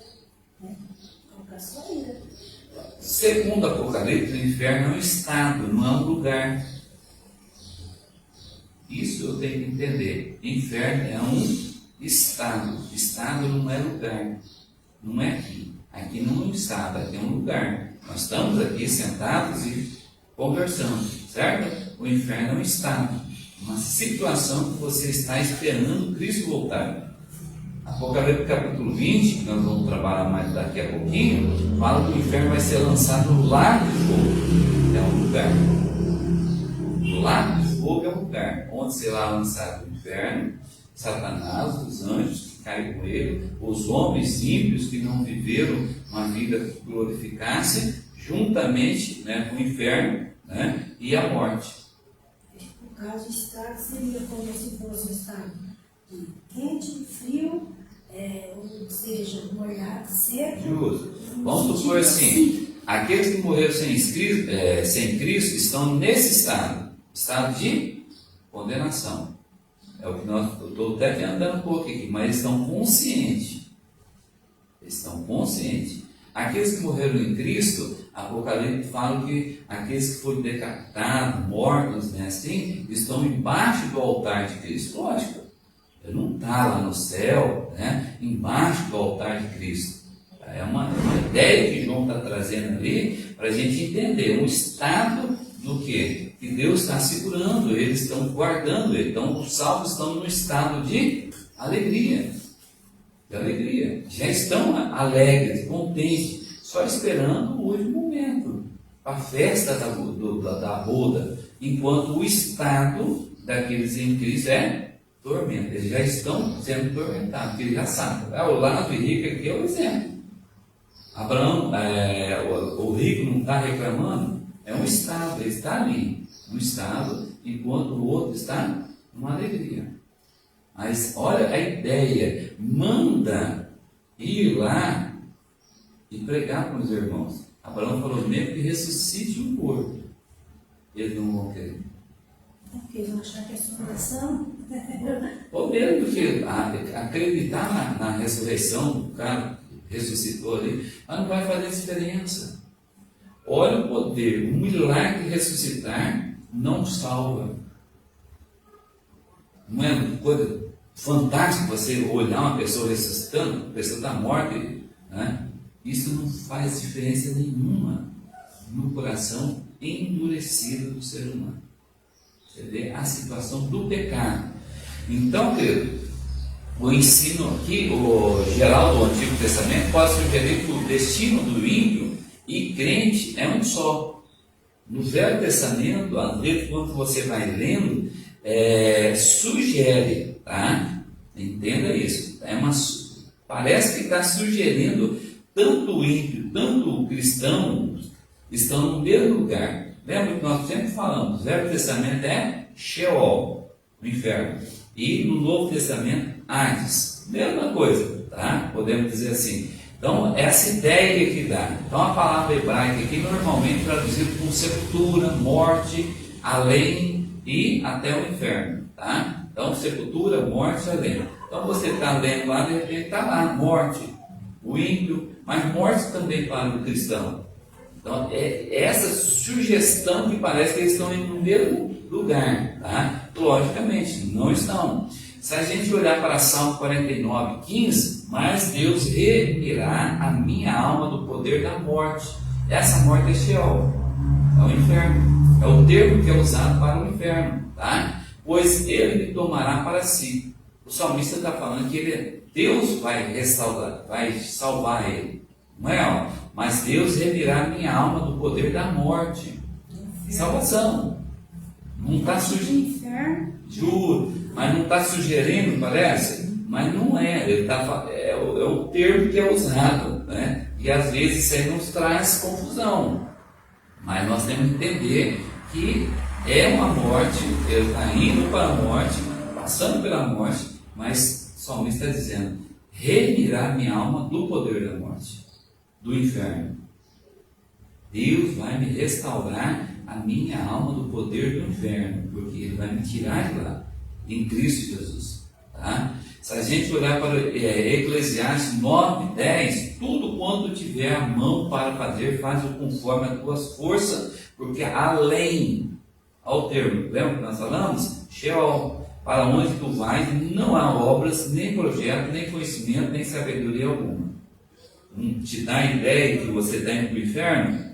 Speaker 1: né? Colocar sua ira.
Speaker 2: Segundo Apocalipse, o inferno é um estado, não é um lugar. Isso eu tenho que entender. Inferno é um estado. Estado não é lugar. Não é aqui. Aqui não é um estado, aqui é um lugar. Nós estamos aqui sentados e conversando, certo? O inferno é um estado. Uma situação que você está esperando Cristo voltar. Apocalipse capítulo 20, que nós vamos trabalhar mais daqui a pouquinho, fala que o inferno vai ser lançado no lago de fogo. É um lugar. O lago de fogo é um lugar onde será lançado o inferno, Satanás, os anjos que caem com ele, os homens ímpios que não viveram uma vida que glorificasse, juntamente, né, com o inferno, né, e a morte.
Speaker 1: No caso, o estado seria como se fosse um estado de quente, frio, ou seja, molhado, seco.
Speaker 2: Justo. Vamos supor assim, aqueles que morreram sem Cristo estão nesse estado de condenação. É o que eu estou até andando um pouco aqui, mas eles estão conscientes. Eles estão conscientes. Aqueles que morreram em Cristo, Apocalipse fala que aqueles que foram decapitados, mortos, né, assim, estão embaixo do altar de Cristo. Lógico, ele não está lá no céu, né, embaixo do altar de Cristo. É uma ideia que João está trazendo ali para a gente entender um estado do que Deus está segurando, eles estão guardando ele. Então os salvos estão no estado de alegria. Já estão alegres, contentes, só esperando o último momento, a festa da boda, enquanto o estado daqueles em Cristo é tormento. Eles já estão sendo tormentados, porque eles já sabem. O Lázaro rico aqui é o exemplo. Abraão, o rico não está reclamando, é um estado, ele está ali, um estado, enquanto o outro está numa alegria. Mas olha a ideia, manda ir lá e pregar com os irmãos. Abraão falou, mesmo que ressuscite um corpo, eles não vão querer.
Speaker 1: Porque eles vão achar que é assombração.
Speaker 2: Ou mesmo que acreditar na ressurreição do cara que ressuscitou ali, mas não vai fazer diferença. Olha o poder, um milagre ressuscitar não salva. Não é uma coisa fantástica você olhar uma pessoa ressuscitando, a pessoa está morta, né? Isso não faz diferença nenhuma no coração endurecido do ser humano. Você vê a situação do pecado. Então, querido, o ensino aqui, o geral do Antigo Testamento, pode sugerir que o destino do ímpio e crente é um só. No Velho Testamento, às vezes, quando você vai lendo, sugere, tá? Entenda isso. Parece que está sugerindo tanto o ímpio, tanto o cristão estão no mesmo lugar. Lembra que nós sempre falamos, o Velho Testamento é Sheol, o inferno, e no Novo Testamento, Hades, mesma coisa, tá? Podemos dizer assim. Então, essa ideia que dá. Então, a palavra hebraica aqui normalmente traduzida como sepultura, morte, além e até o inferno, tá? Então, sepultura, morte, além. Então, você está lendo lá, de repente está lá, morte, o ímpio, mas morte também para o cristão. Então, é essa sugestão que parece que eles estão em primeiro lugar, tá? Logicamente, não estão. Se a gente olhar para Salmo 49, 15, mas Deus remirá a minha alma do poder da morte. Essa morte é Sheol, é o inferno. É o termo que é usado para o inferno, tá? Pois ele me tomará para si. O salmista está falando que Deus vai restaurar, vai salvar ele. Não é? Ó, mas Deus revirá minha alma do poder da morte. Salvação. Não está sugerindo. Juro, mas não está sugerindo, parece? Mas não é. Ele é o termo que é usado, né? E às vezes isso aí nos traz confusão. Mas nós temos que entender que é uma morte, ele está indo para a morte, passando pela morte, mas o salmista está dizendo: remirá minha alma do poder da morte, do inferno. Deus vai me restaurar a minha alma do poder do inferno, porque Ele vai me tirar de lá, em Cristo Jesus. Tá? Se a gente olhar para Eclesiastes 9, 10, tudo quanto tiver a mão para fazer, faz-o conforme as tuas forças, porque além, ao termo, lembra que nós falamos? Sheol, para onde tu vais, não há obras, nem projeto, nem conhecimento, nem sabedoria alguma. Te dá a ideia que você está indo para o inferno?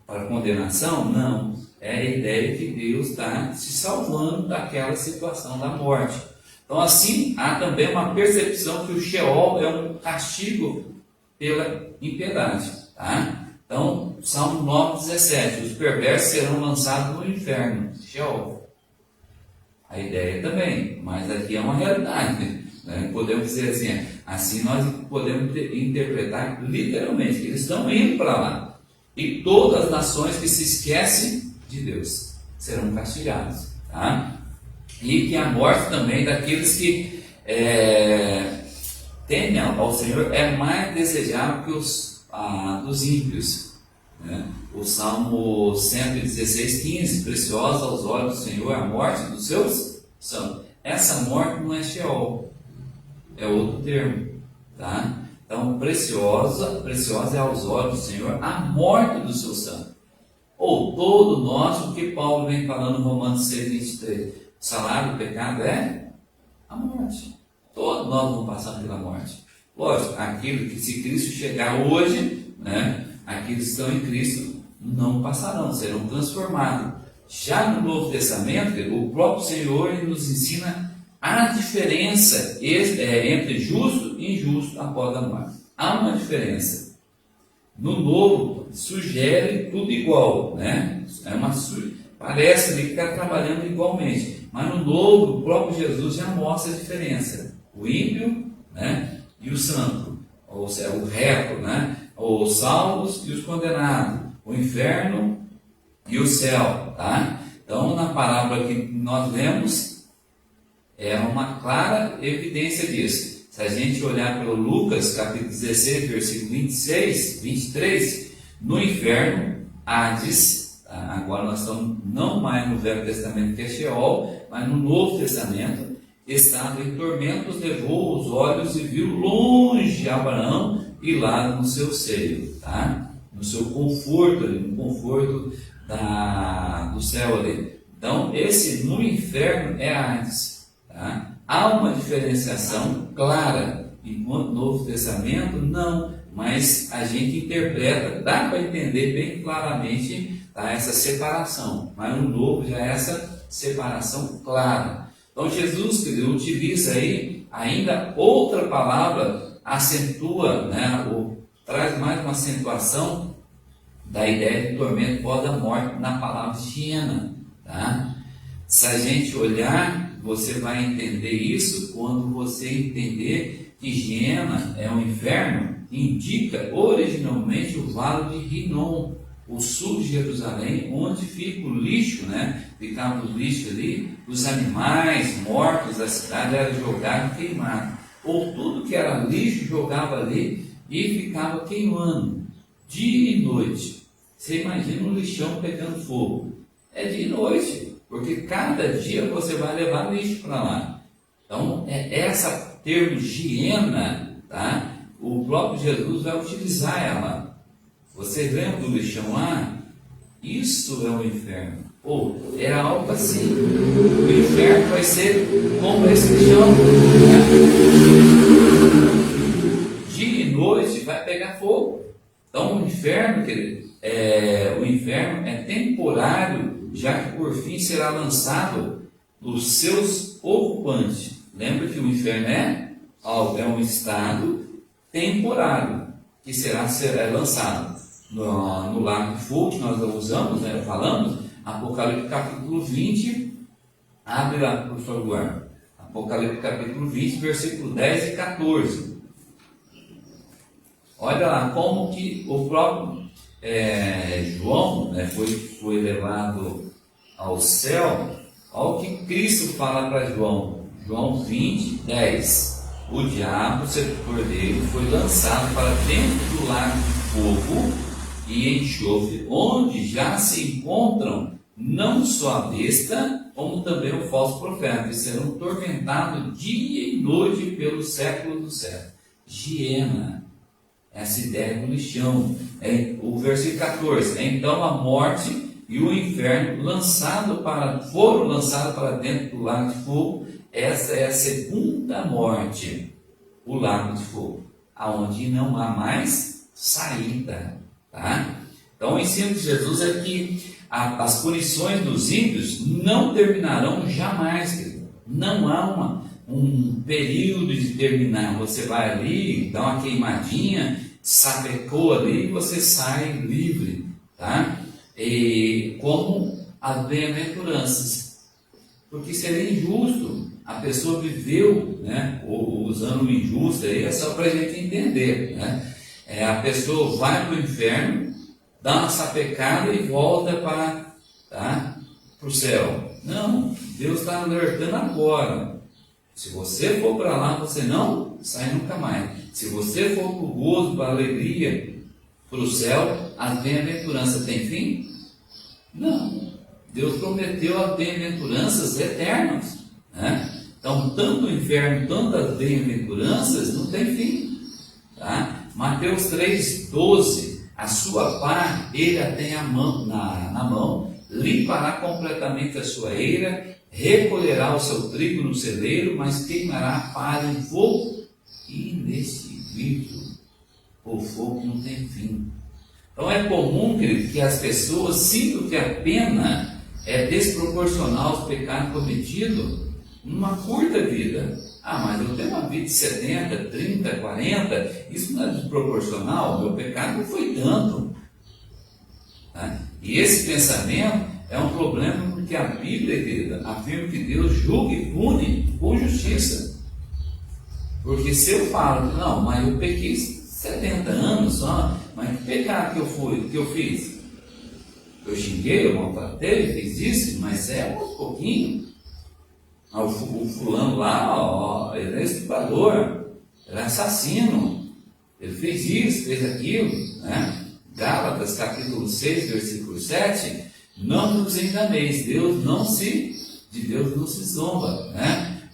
Speaker 2: Para condenação? Não. É a ideia que Deus está se salvando daquela situação da morte. Então, assim, há também uma percepção que o Sheol é um castigo pela impiedade. Tá? Então, Salmo 9, 17: os perversos serão lançados no inferno, Sheol. A ideia também, mas aqui é uma realidade. Né? Podemos dizer assim nós podemos interpretar literalmente, que eles estão indo para lá. E todas as nações que se esquecem de Deus serão castigadas. Tá? E que a morte também daqueles que temem ao Senhor é mais desejável que dos ímpios. Né? O Salmo 116, 15: preciosa aos olhos do Senhor a morte dos seus santos. Essa morte não é Sheol, é outro termo. Tá? Então, preciosa é aos olhos do Senhor a morte do seu santo. Ou todo nós, o que Paulo vem falando em Romanos 6, 23, o salário do pecado é a morte. Todos nós vamos passar pela morte. Lógico, aquilo que se Cristo chegar hoje, né, aqueles que estão em Cristo não passarão, serão transformados. Já no Novo Testamento, o próprio Senhor nos ensina a diferença entre justo e injusto após a morte. Há uma diferença. No Novo, sugere tudo igual, né? Parece que está trabalhando igualmente. Mas no Novo, o próprio Jesus já mostra a diferença. O ímpio, né, e o santo. Ou seja, o reto, né? Os salvos e os condenados. O inferno e o céu. Tá? Então, na parábola que nós lemos, é uma clara evidência disso. Se a gente olhar pelo Lucas, capítulo 16, versículo 26, 23, no inferno, Hades, agora nós estamos não mais no Velho Testamento, que é Sheol, mas no Novo Testamento, estava em tormentos, levou os olhos e viu longe Abraão e lá no seu seio, tá? No seu conforto ali, no conforto do céu ali. Então, esse no inferno é Hades. Tá? Há uma diferenciação clara, enquanto no Novo Testamento não, mas a gente interpreta, dá para entender bem claramente, tá, essa separação, mas no Novo já é essa separação clara. Então Jesus utiliza aí ainda outra palavra, acentua, né, traz mais uma acentuação da ideia de tormento pós da morte na palavra hiena. Tá? Se a gente olhar, você vai entender isso quando você entender que Geena é um inferno, indica originalmente o vale de Rinom, o sul de Jerusalém, onde fica o lixo, né? Ficava o lixo ali, os animais mortos da cidade eram jogados e queimados. Ou tudo que era lixo jogava ali e ficava queimando, dia e noite. Você imagina um lixão pegando fogo. É dia e noite. Porque cada dia você vai levar lixo para lá. Então, essa termo Geena, tá? o próprio Jesus vai utilizar ela. Vocês lembram do lixão lá? Isso é o inferno. Ou é algo assim. O inferno vai ser como esse lixão. Dia e noite vai pegar fogo. Então o inferno, querido, o inferno é temporário, já que por fim será lançado os seus ocupantes. Lembra que o inferno é um estado temporário que será lançado no lago de fogo, que nós usamos, falamos, Apocalipse capítulo 20, abre lá, por favor, Apocalipse capítulo 20, versículo 10 e 14. Olha lá como que o próprio João foi levado ao céu. Olha o que Cristo fala para João. João 20, 10. O diabo, sedutor dele, foi lançado para dentro do lago de fogo e enxofre, onde já se encontram não só a besta, como também o falso profeta, e serão tormentados dia e noite pelos séculos dos séculos. Hiena. Essa ideia do lixão. O versículo 14. Então a morte e o inferno foram lançados para dentro do lago de fogo. Essa é a segunda morte, o lago de fogo, aonde não há mais saída. Tá? Então o ensino de Jesus é que as punições dos ímpios não terminarão jamais. Querido. Não há um período de terminar. Você vai ali, dá uma queimadinha, sapecou ali e você sai livre, tá? E como as bem-aventuranças, porque seria injusto. A pessoa viveu, usando o injusto aí, é só para a gente entender, a pessoa vai para o inferno, dá uma sapecada e volta para o céu. Não, Deus está alertando agora. Se você for para lá, você não sai nunca mais. Se você for para o gozo, para a alegria, para o céu, a bem-aventurança tem fim? Não. Deus prometeu as bem-aventuranças eternas. Então, tanto o inferno, tanto as bem-aventuranças, não tem fim. Tá? Mateus 3,12. A sua pá, ele a tem na mão, limpará completamente a sua eira, recolherá o seu trigo no celeiro, mas queimará a palha em fogo inextinguível. O fogo não tem fim. Então é comum, querido, que as pessoas sintam que a pena é desproporcional aos pecados cometidos numa curta vida. Mas eu tenho uma vida de 70, 30, 40, isso não é desproporcional, meu pecado não foi tanto. Tá? E esse pensamento é um problema porque a Bíblia, querida, afirma que Deus julga e pune com justiça. Porque se eu falo, não, mas eu pequei 70 anos só, mas que pecado que eu fiz? Eu xinguei, eu maltratei, fiz isso, mas é um pouquinho. O fulano lá, ele é estuprador, ele é assassino, ele fez isso, fez aquilo, Gálatas capítulo 6, versículo 7, não nos enganeis, de Deus não se zomba,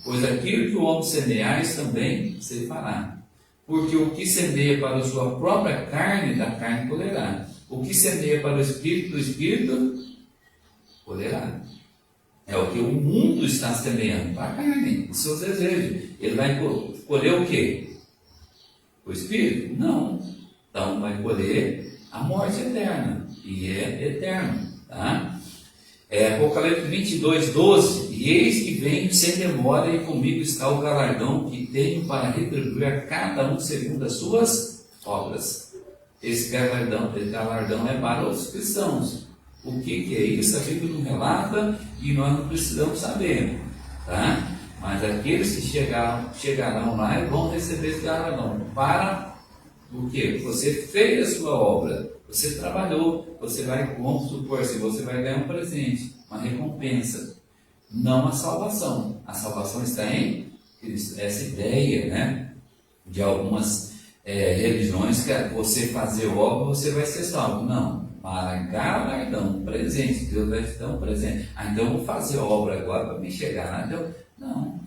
Speaker 2: pois aquilo que o homem semear, isso também se fará. Porque o que semeia para a sua própria carne, da carne colherá. O que semeia para o espírito, do espírito colherá. É o que o mundo está semeando para a carne, os seus desejos. Ele vai colher o quê? O espírito? Não. Então vai colher a morte eterna. E é eterno. Tá? Apocalipse 22, 12. E eis que venho sem demora, e comigo está o galardão que tenho para retribuir a cada um segundo as suas obras. Esse galardão é para os cristãos. O que é isso? A Bíblia não relata e nós não precisamos saber. Tá? Mas aqueles que chegarão lá e vão receber esse galardão. Para o quê? Você fez a sua obra, você trabalhou, você vai, vamos supor assim, você vai ganhar um presente, uma recompensa. Não a salvação. A salvação está em Cristo. Essa ideia, de algumas religiões que você fazer obra, você vai ser salvo. Não. Para galardão, presente. Deus vai te dar um presente. Então eu vou fazer obra agora para me chegar lá. Então, não.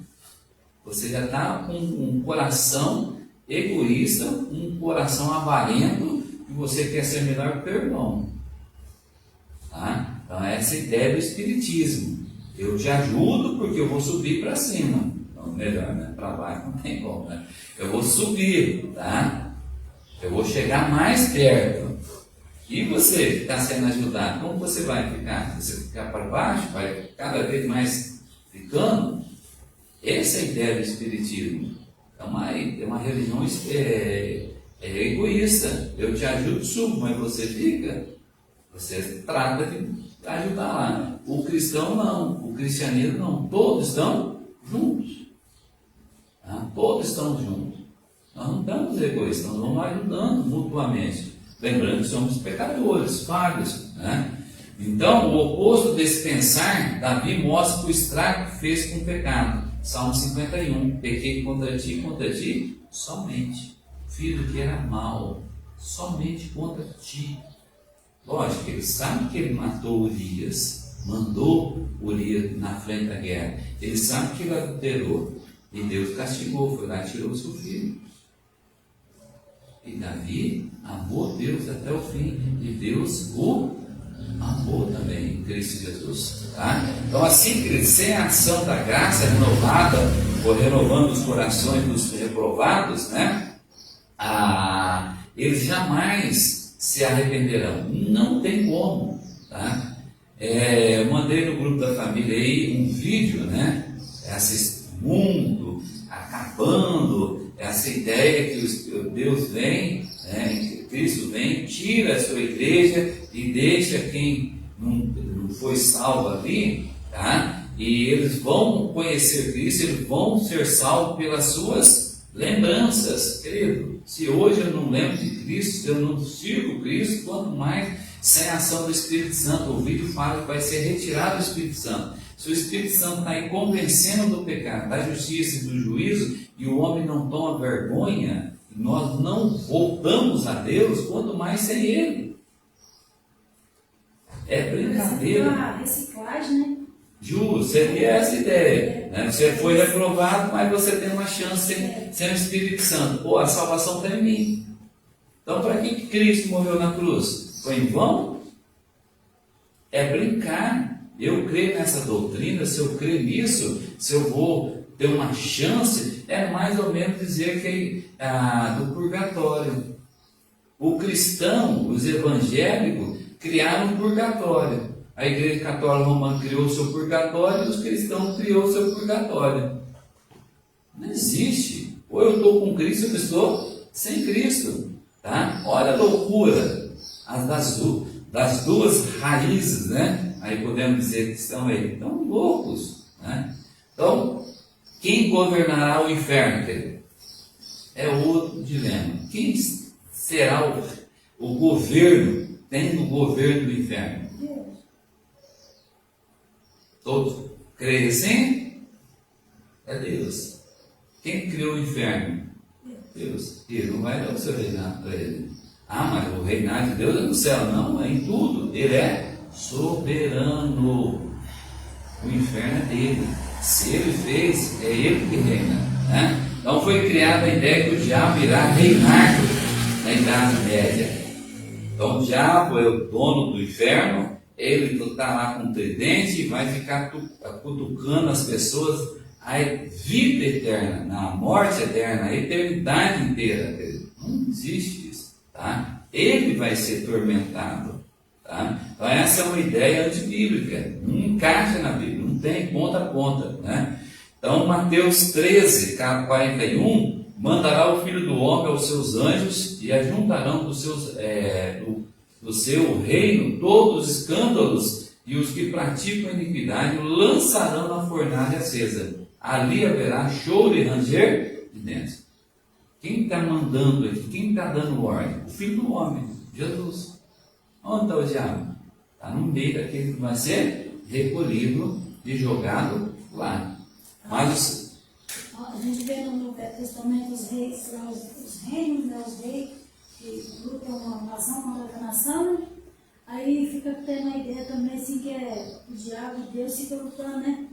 Speaker 2: Você já está com um coração egoísta, um coração avarento, e você quer ser melhor que o teu irmão. Tá? Então, essa ideia do espiritismo. Eu te ajudo porque eu vou subir para cima. Não, melhor, né? Para baixo não tem como, né? Eu vou subir, tá? Eu vou chegar mais perto. E você que está sendo ajudado, como você vai ficar? Você ficar para baixo, vai cada vez mais ficando? Essa é a ideia do espiritismo. É uma religião egoísta. Eu te ajudo, subo, mas você fica. Você trata de ajudar lá. O cristão não, o cristianismo não. Todos estão juntos. Tá? Todos estão juntos. Nós não estamos egoístas, nós vamos ajudando mutuamente. Lembrando que somos pecadores, falhos, né? Então, o oposto desse pensar, Davi mostra o estrago que fez com o pecado. Salmo 51, pequei contra ti, somente. Filho que era mau, somente contra ti. Lógico, ele sabe que ele matou Urias, mandou Urias na frente da guerra. Ele sabe que ele adulterou. E Deus castigou, foi lá e tirou o seu filho. E Davi amou Deus até o fim. E Deus o amou também em Cristo Jesus. Tá? Então, assim, sem a ação da graça renovada, ou renovando os corações dos reprovados, né? Eles jamais se arrependerão. Não tem como. Tá? Eu mandei no grupo da família aí um vídeo, né? Esse mundo acabando, essa ideia que Deus vem, né? Que Cristo vem, tira a sua igreja e deixa quem não foi salvo ali, tá? E eles vão conhecer Cristo, eles vão ser salvos pelas suas lembranças, querido. Se hoje eu não lembro de Cristo, se eu não sirvo Cristo, quanto mais sem a ação do Espírito Santo. O vídeo fala que vai ser retirado o Espírito Santo. Se o Espírito Santo está aí convencendo do pecado, da justiça e do juízo, e o homem não toma vergonha, e nós não voltamos a Deus, quanto mais sem Ele. É brincadeira.
Speaker 1: A reciclagem, né?
Speaker 2: Justo, seria essa ideia. Né? Você foi reprovado, mas você tem uma chance sem o Espírito Santo. Pô, a salvação está em mim. Então, para que Cristo morreu na cruz? Foi em vão? É brincar. Eu creio nessa doutrina, se eu creio nisso, se eu vou ter uma chance, é mais ou menos dizer que do purgatório. O cristão, os evangélicos, criaram um purgatório. A Igreja Católica Romana criou o seu purgatório e os cristãos criou o seu purgatório. Não existe. Ou eu estou com Cristo ou eu estou sem Cristo. Tá? Olha a loucura das duas raízes, né? Aí podemos dizer que estão loucos. Né? Então, quem governará o inferno, querido? É outro dilema. Quem será o governo, tendo o governo do inferno? Todos creem assim? É Deus. Quem criou o inferno? Deus. Ele não vai dar o seu reinado para ele. Mas o reinado de Deus é no céu. Não, é em tudo. Ele é soberano. O inferno é dele. Se ele fez, é ele que reina. Né? Então foi criada a ideia que o diabo irá reinar na Idade Média. Então o diabo é o dono do inferno. Ele está lá com o tridente e vai ficar cutucando as pessoas a vida eterna, na morte eterna, a eternidade inteira. Não existe isso. Tá? Ele vai ser tormentado. Tá? Então essa é uma ideia antibíblica, não encaixa na Bíblia, não tem ponta a ponta. Né? Então Mateus 13, 41, mandará o Filho do Homem aos seus anjos e ajuntarão do seu reino todos os escândalos e os que praticam iniquidade lançarão na fornalha acesa. Ali haverá choro e ranger de dentes. Quem está mandando aqui? Quem está dando ordem? O Filho do Homem, Jesus. Onde está o diabo? Está no meio daquele que vai ser recolhido e jogado lá. Mas
Speaker 1: a gente vê no Novo Testamento os reis, os reinos, né, os reis que lutam uma nação contra outra nação, né? Aí fica tendo a ideia também assim que o diabo e Deus ficam lutando, né?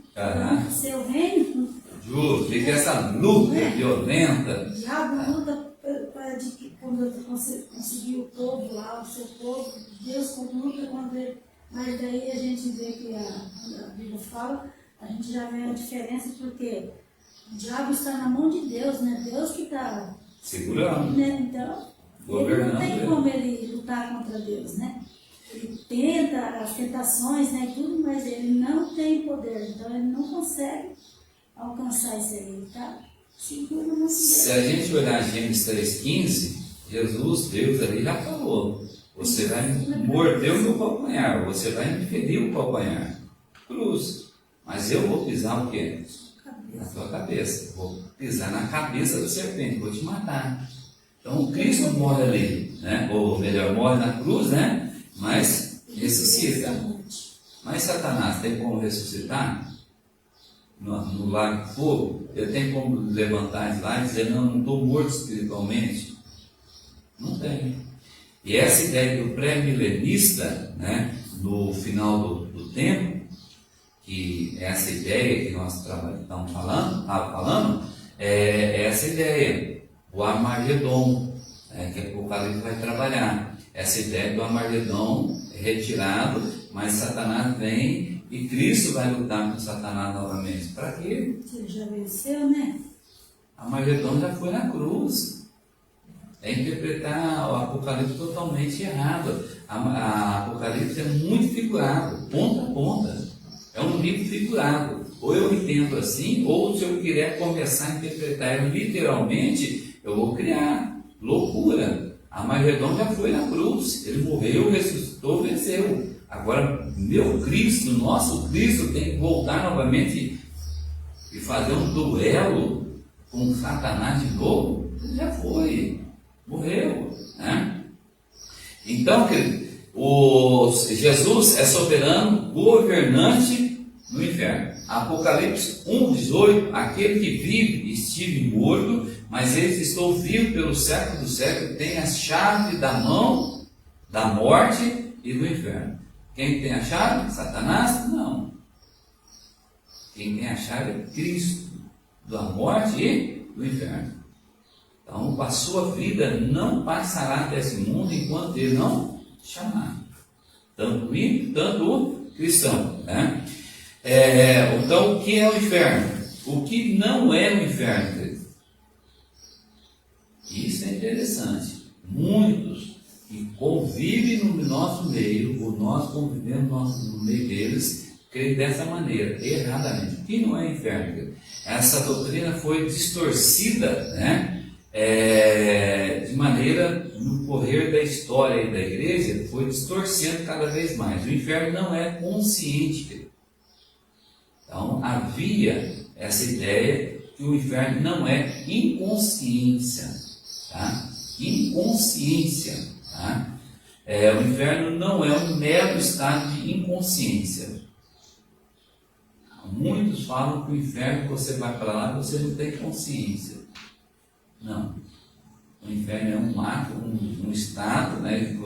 Speaker 1: Seu reino,
Speaker 2: Justo, fica essa luta violenta.
Speaker 1: O diabo luta para quando conseguir o povo lá, o seu povo. Deus luta quando ele. Mas daí a gente vê que a Bíblia fala, a gente já vê a diferença, porque o diabo está na mão de Deus, né? Deus que está
Speaker 2: Segurando.
Speaker 1: né? Então, ele não tem como ele lutar contra Deus, né? Ele tenta as tentações, né, e tudo, mas ele não tem poder, então ele não consegue alcançar isso aí, tá? Segura no
Speaker 2: Se a gente olhar Gênesis 3,15, Jesus, Deus ali já falou: você vai morder o meu calcanhar, você vai me ferir o calcanhar. Cruz. Mas eu vou pisar o quê? Na tua cabeça. Vou pisar na cabeça da serpente, vou te matar. Então, Cristo morre ali, né? Ou melhor, morre na cruz, né? Mas ressuscita. Mas Satanás tem como ressuscitar? No lago de fogo? Ele tem como levantar de lá e dizer: não estou morto espiritualmente? Não tem. E essa ideia do pré-milenista, né? No final do tempo, que essa ideia que nós estamos falando, é essa ideia, o Armagedon, que a Apocalipse vai trabalhar. Essa ideia do Armagedon é retirado, mas Satanás vem e Cristo vai lutar com Satanás novamente. Para quê?
Speaker 1: Ele já venceu, né?
Speaker 2: Armagedon já foi na cruz. É interpretar o Apocalipse totalmente errado. A Apocalipse é muito figurado, ponta a ponta. É um livro figurado. Ou eu entendo assim, ou se eu quiser começar a interpretar ele literalmente, eu vou criar loucura. Armagedon já foi na cruz. Ele morreu, ressuscitou, venceu. Agora, meu Cristo, nosso Cristo, tem que voltar novamente e fazer um duelo com Satanás de novo. Ele já foi, morreu, né? Então, Jesus é soberano, governante no inferno. Apocalipse 1,18: aquele que vive e estive morto, mas eis que estou vivo pelo século do século, tem a chave da mão da morte e do inferno. Quem tem a chave? Satanás? Não. Quem tem a chave é Cristo, da morte e do inferno. Então, a sua vida não passará desse mundo enquanto ele não chamar. Tanto o ímpio, tanto o cristão, né? Então, o que é o inferno? O que não é o inferno, querido? Isso é interessante. Muitos que convivem no nosso meio, ou nós convivemos no meio deles, creem dessa maneira, erradamente. O que não é inferno, querido? Essa doutrina foi distorcida, né? De maneira, no correr da história e da igreja, foi distorcendo cada vez mais. O inferno não é consciente, querido. Então, havia essa ideia que o inferno não é inconsciência, tá? Inconsciência, tá? O inferno não é um mero estado de inconsciência. Muitos falam que o inferno, você vai para lá, você não tem consciência. Não. O inferno é um ato, um estado, né, que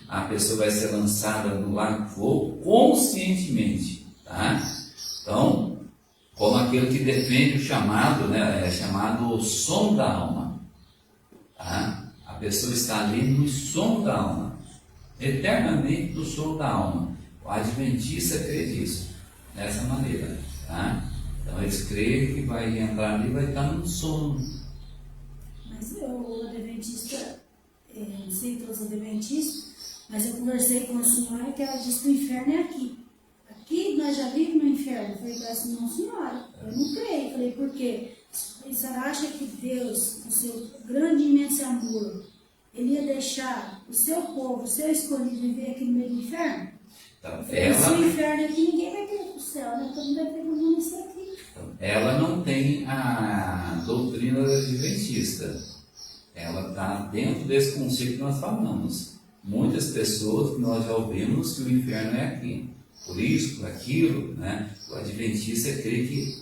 Speaker 2: a pessoa vai ser lançada no lago de fogo conscientemente, tá? Então, como aquele que defende o chamado, né, é chamado som da alma, tá? A pessoa está ali no som da alma, eternamente no som da alma. O adventista crê nisso, dessa maneira, tá? Então eles creem que vai entrar ali e vai estar no sono.
Speaker 1: Mas o adventista, não sei todos os adventistas, mas eu conversei com a senhora que ela disse que o inferno é aqui. Aqui nós já vivemos no inferno. Eu falei assim: não, senhora, eu não creio. Eu falei: por quê? A senhora acha que Deus, o seu grande e imenso amor, ele ia deixar o seu povo, o seu escolhido, viver aqui no meio do inferno?
Speaker 2: Então,
Speaker 1: se o inferno é aqui, ninguém vai ter para o céu, né? Todo mundo vai ter como nascer aqui.
Speaker 2: Ela não tem a doutrina adventista. Ela está dentro desse conceito que nós falamos. Muitas pessoas que nós já ouvimos que o inferno é aqui. Por isso, por aquilo, né? O adventista crê que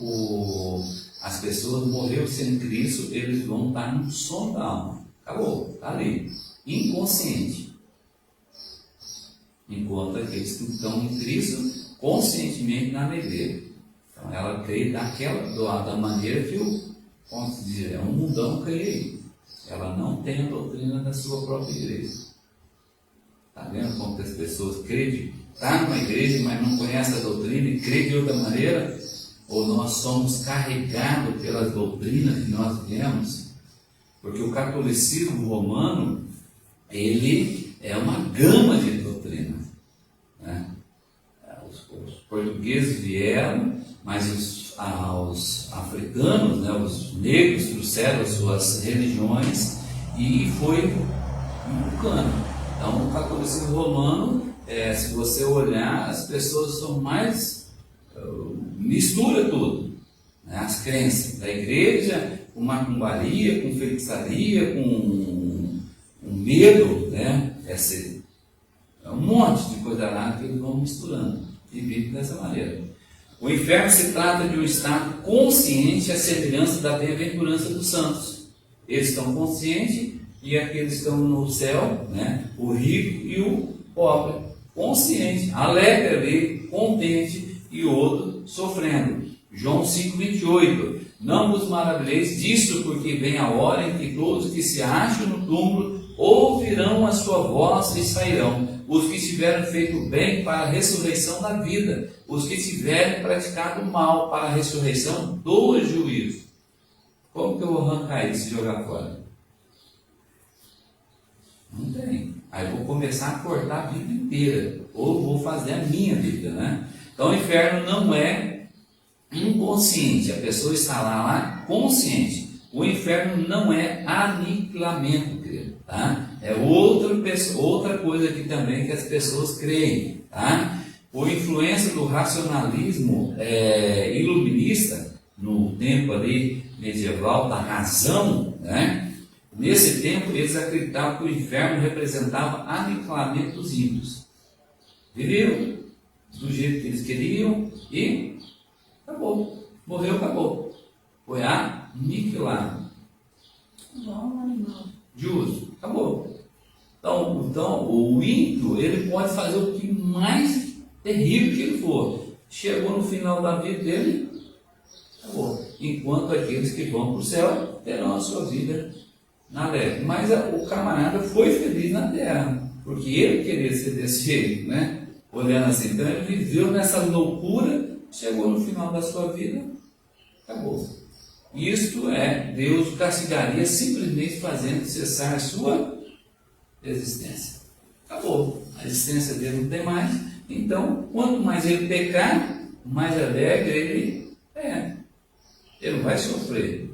Speaker 2: as pessoas morreram sem Cristo, eles vão estar no som da alma. Acabou, está ali. Inconsciente. Enquanto aqueles que estão em Cristo, conscientemente na alegria. Então ela crê da maneira que posso dizer, é um mundão crê. Ela não tem a doutrina da sua própria igreja. Está vendo como as pessoas creem? Está numa igreja, mas não conhece a doutrina e crê de outra maneira? Ou nós somos carregados pelas doutrinas que nós vemos? Porque o catolicismo romano, ele é uma gama de doutrinas, né? Os portugueses vieram, mas os africanos, né, os negros trouxeram as suas religiões e foi inculcando. Então o catolicismo romano, se você olhar, as pessoas são mais, mistura tudo, né? As crenças da igreja, com macumbaria, com feitiçaria, com medo, né? É um monte de coisa lá que eles vão misturando e vivem dessa maneira. O inferno se trata de um estado consciente à semelhança da bem-aventurança dos santos. Eles estão conscientes e aqueles que estão no céu, né? O rico e o pobre, consciente, alegre ali, contente, e o outro sofrendo. João 5,28. Não vos maravilheis disso, porque vem a hora em que todos que se acham no túmulo ouvirão a sua voz e sairão. Os que tiverem feito bem para a ressurreição da vida, os que tiverem praticado mal para a ressurreição do juízo. Como que eu vou arrancar isso e jogar fora? Não tem. Aí eu vou começar a cortar a vida inteira, ou vou fazer a minha vida, né? Então o inferno não é inconsciente, a pessoa está lá consciente. O inferno não é aniquilamento, querido, tá? É outra coisa aqui também que as pessoas creem, tá? Por influência do racionalismo iluminista, no tempo ali medieval, da razão, né? Nesse tempo eles acreditavam que o inferno representava aniquilamento dos ímpios. Viviam do jeito que eles queriam e acabou. Morreu, acabou. Foi aniquilado.
Speaker 1: Igual um animal.
Speaker 2: Justo, acabou. Então o ímpio, ele pode fazer o que mais terrível que ele for. Chegou no final da vida dele, acabou. Enquanto aqueles que vão para o céu terão a sua vida na leve. Mas o camarada foi feliz na terra, porque ele queria ser desse jeito, né? Olhando assim, então ele viveu nessa loucura, chegou no final da sua vida, acabou. Isto Deus o castigaria simplesmente fazendo cessar a sua existência. Acabou. A existência dele não tem mais. Então, quanto mais ele pecar, mais alegre ele é. Ele não vai sofrer.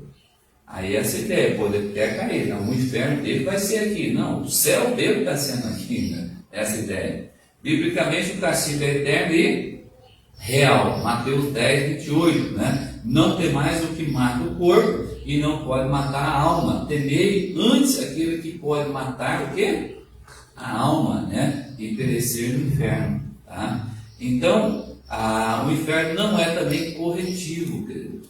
Speaker 2: Aí essa ideia, pô, ele quer cair. Não, o inferno dele vai ser aqui. Não, o céu dele está sendo aqui, né? Essa ideia. Biblicamente, o castigo é eterno e real. Mateus 10, 28, né? Não temais o que mata o corpo e não pode matar a alma. Temei antes aquele que pode matar o quê? A alma, né? E perecer no inferno, tá? Então, o inferno não é também corretivo, querido,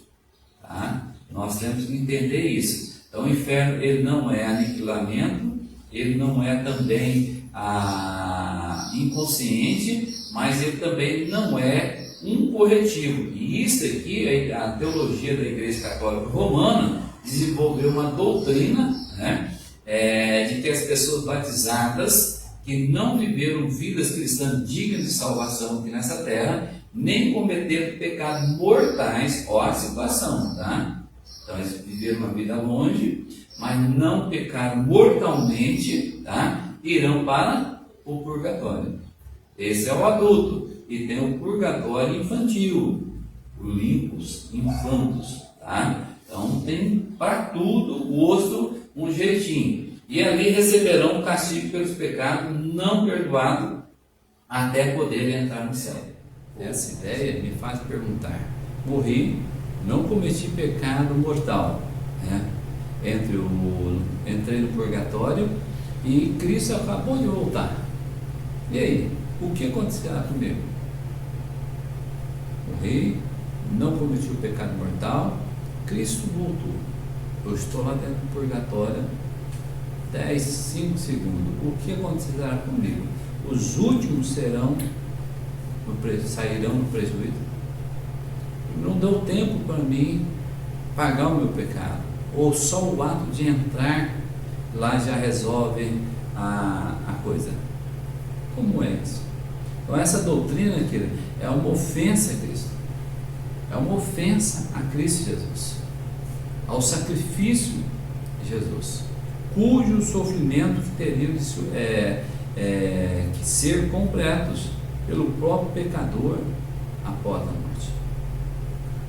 Speaker 2: tá? Nós temos que entender isso. Então, o inferno, ele não é aniquilamento, ele não é também inconsciente, mas ele também não é um corretivo. E isso aqui, a teologia da Igreja Católica Romana desenvolveu uma doutrina, né, de que as pessoas batizadas que não viveram vidas cristãs dignas de salvação aqui nessa terra, nem cometeram pecados mortais, ó a situação, tá? Então eles viveram uma vida longe, mas não pecaram mortalmente, tá? Irão para o purgatório. Esse é o adulto. E tem o purgatório infantil, o limpos, infantos, tá? Então tem para tudo o gosto, um jeitinho. E ali receberão o castigo pelos pecados não perdoados até poderem entrar no céu. Essa ideia me faz perguntar: morri, não cometi pecado mortal, né? Entrei no purgatório e Cristo acabou de voltar. E aí, o que acontecerá comigo? Morri, não cometi o pecado mortal, Cristo voltou. Eu estou lá dentro do purgatório, 5 segundos. O que acontecerá comigo? Os últimos sairão no prejuízo. não deu tempo para mim pagar o meu pecado, ou só o ato de entrar lá já resolve a coisa. Como é isso? Então essa doutrina aqui é uma ofensa a Cristo, é uma ofensa a Cristo Jesus, ao sacrifício de Jesus, cujos sofrimentos teriam que ser completos pelo próprio pecador após a morte.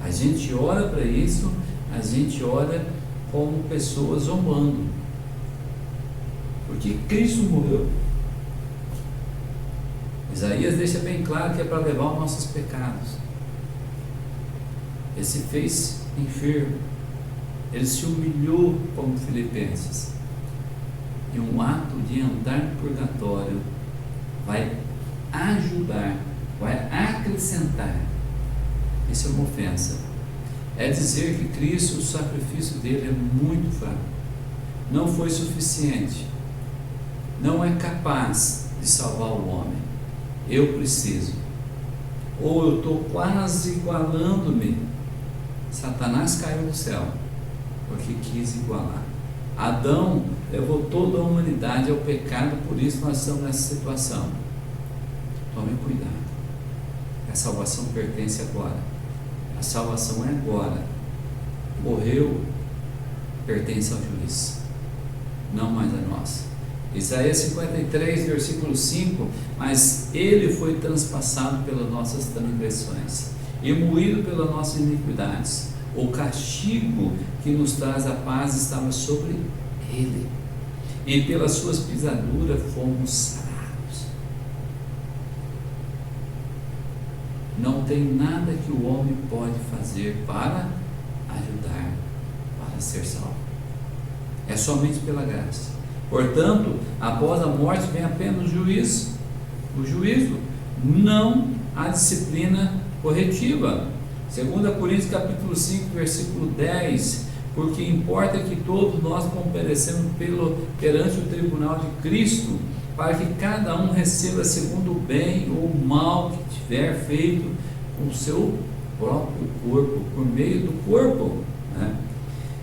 Speaker 2: A gente ora para isso, a gente ora como pessoas zombando, porque Cristo morreu. Isaías deixa bem claro que é para levar os nossos pecados. Ele se fez enfermo, ele se humilhou como Filipenses, e um ato de andar no purgatório vai ajudar, vai acrescentar. Isso é uma ofensa. É dizer que Cristo, o sacrifício dele é muito fraco, não foi suficiente, não é capaz de salvar o homem. Eu preciso, ou eu estou quase igualando-me. Satanás caiu do céu porque quis igualar. Adão levou toda a humanidade ao pecado, por isso nós estamos nessa situação. Tome cuidado, a salvação pertence agora, a salvação é agora. Morreu, pertence ao juiz, não mais a nós. Isaías 53, versículo 5: mas ele foi transpassado pelas nossas transgressões e moído pelas nossas iniquidades. O castigo que nos traz a paz estava sobre ele, e pelas suas pisaduras fomos sarados. Não tem nada que o homem pode fazer para ajudar, para ser salvo. É somente pela graça. Portanto, após a morte vem apenas o juízo. O juízo, não a disciplina corretiva. 2 Coríntios capítulo 5, versículo 10: porque importa que todos nós comparecemos perante o tribunal de Cristo, para que cada um receba segundo o bem ou o mal que tiver feito com o seu próprio corpo, por meio do corpo, né?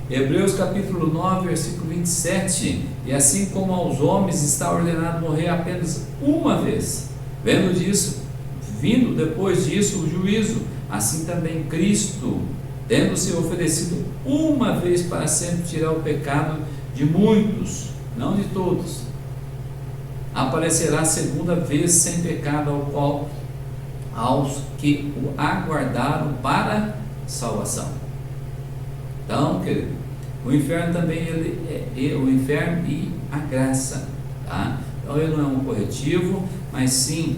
Speaker 2: Hebreus capítulo 9, versículo 27: e assim como aos homens está ordenado morrer apenas uma vez, vindo depois disso o juízo, assim também Cristo, tendo se oferecido uma vez para sempre tirar o pecado de muitos, não de todos, aparecerá segunda vez sem pecado aos que o aguardaram para salvação. Então, querido, o inferno também o inferno e a graça, tá? Então ele não é um corretivo, mas sim,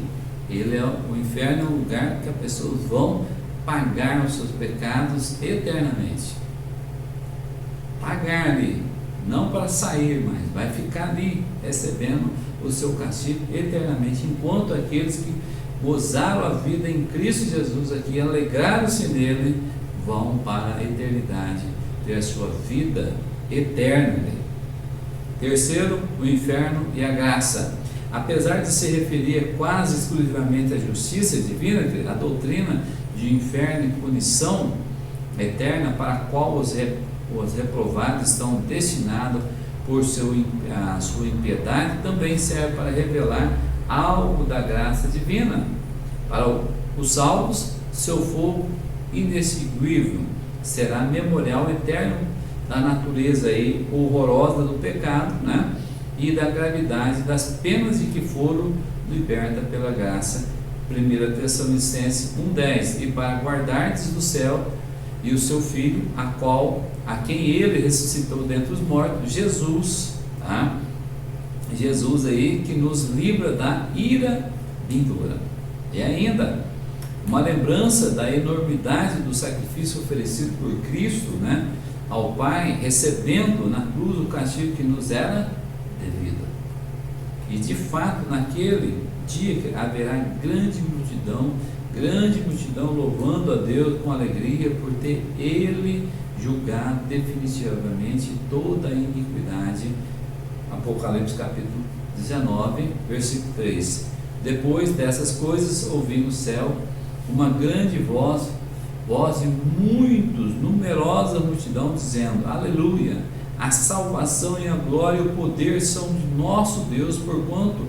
Speaker 2: o inferno é um lugar que as pessoas vão pagar os seus pecados eternamente. Pagar ali, não para sair, mas vai ficar ali recebendo o seu castigo eternamente, enquanto aqueles que gozaram a vida em Cristo Jesus aqui, alegraram-se nele, vão para a eternidade ter a sua vida eterna. Terceiro, o inferno e a graça. Apesar de se referir quase exclusivamente à justiça divina, a doutrina de inferno e punição eterna para a qual os reprovados estão destinados por a sua impiedade, também serve para revelar algo da graça divina. Para os salvos, seu fogo inextinguível será memorial eterno da natureza horrorosa do pecado, né? E da gravidade das penas de que foram libertas pela graça. 1 Tessalonicenses 1,10: e para guardardes do céu e o seu Filho, a quem ele ressuscitou dentre os mortos, Jesus, tá? Jesus aí que nos livra da ira vindoura. E ainda uma lembrança da enormidade do sacrifício oferecido por Cristo, né, ao Pai, recebendo na cruz o castigo que nos era devido. E de fato, naquele dia haverá grande multidão louvando a Deus com alegria por ter Ele julgado definitivamente toda a iniquidade. Apocalipse capítulo 19, versículo 3: depois dessas coisas ouvi no céu uma grande voz voz de muitos, numerosa multidão, dizendo: aleluia, a salvação e a glória e o poder são de nosso Deus, porquanto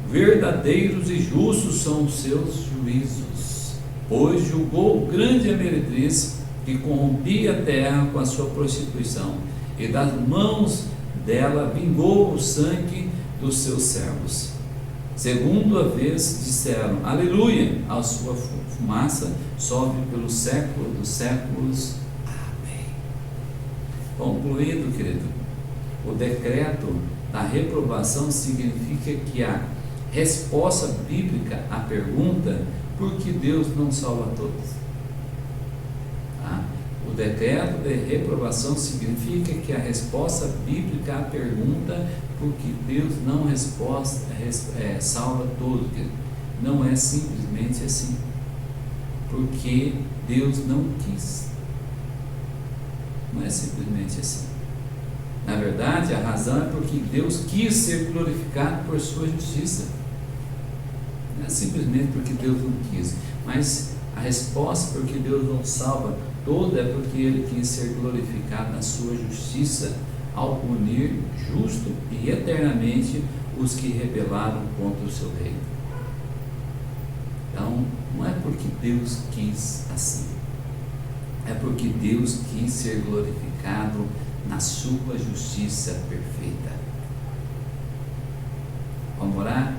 Speaker 2: verdadeiros e justos são os seus juízos. Pois julgou grande a meretriz que corrompia a terra com a sua prostituição, e das mãos dela vingou o sangue dos seus servos. Segunda vez disseram: aleluia, a sua fumaça sobe pelo século dos séculos. Amém. Concluindo, querido, o decreto da reprovação significa que a resposta bíblica à pergunta: por que Deus não salva todos? O decreto de reprovação significa que a resposta bíblica à pergunta: por que Deus não salva todos? Não é simplesmente assim, porque Deus não quis. Não é simplesmente assim. Na verdade, a razão é porque Deus quis ser glorificado por sua justiça. Não é simplesmente porque Deus não quis, mas a resposta porque Deus não salva toda é porque Ele quis ser glorificado na sua justiça ao punir justo e eternamente os que rebelaram contra o seu reino. Então, não é porque Deus quis assim, é porque Deus quis ser glorificado na sua justiça perfeita. Vamos orar?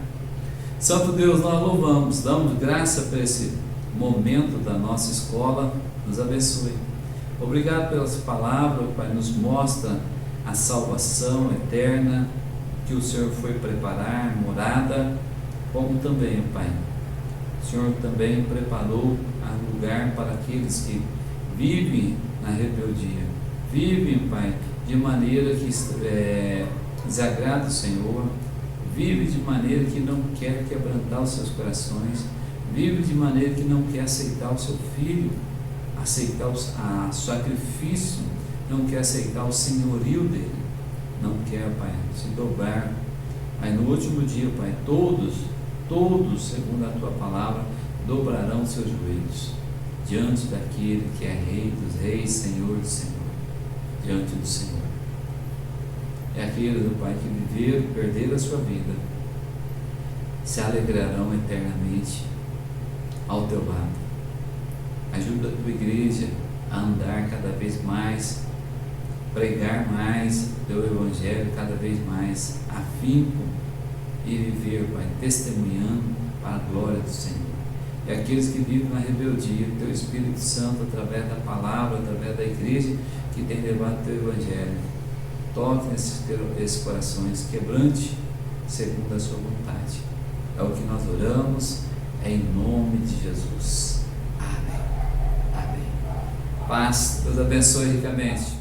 Speaker 2: Santo Deus, nós louvamos, damos graça por esse momento da nossa escola. Nos abençoe. Obrigado pela sua palavra, Pai. Nos mostra a salvação eterna que o Senhor foi preparar, morada, como também, Pai, o Senhor também preparou um lugar para aqueles que vivem na rebeldia, vivem, Pai, de maneira que desagrada o Senhor, vive de maneira que não quer quebrantar os seus corações, vive de maneira que não quer aceitar o seu filho, aceitar o sacrifício, não quer aceitar o senhorio dele, não quer, Pai, se dobrar. Mas no último dia, Pai, todos, segundo a Tua palavra, dobrarão seus joelhos diante daquele que é Rei dos Reis, Senhor do Senhor, diante do Senhor. É aqueles, Pai, que viveram, perderam a sua vida, se alegrarão eternamente ao Teu lado. Ajuda a Tua igreja a andar cada vez mais, pregar mais o Teu Evangelho cada vez mais afinco e viver, Pai, testemunhando para a glória do Senhor. E aqueles que vivem na rebeldia, Teu Espírito Santo, através da palavra, através da igreja que tem levado o Teu Evangelho, toque nesses corações, quebrante segundo a Sua vontade. É o que nós oramos, é em nome de Jesus. Amém. Amém. Paz, Deus abençoe ricamente.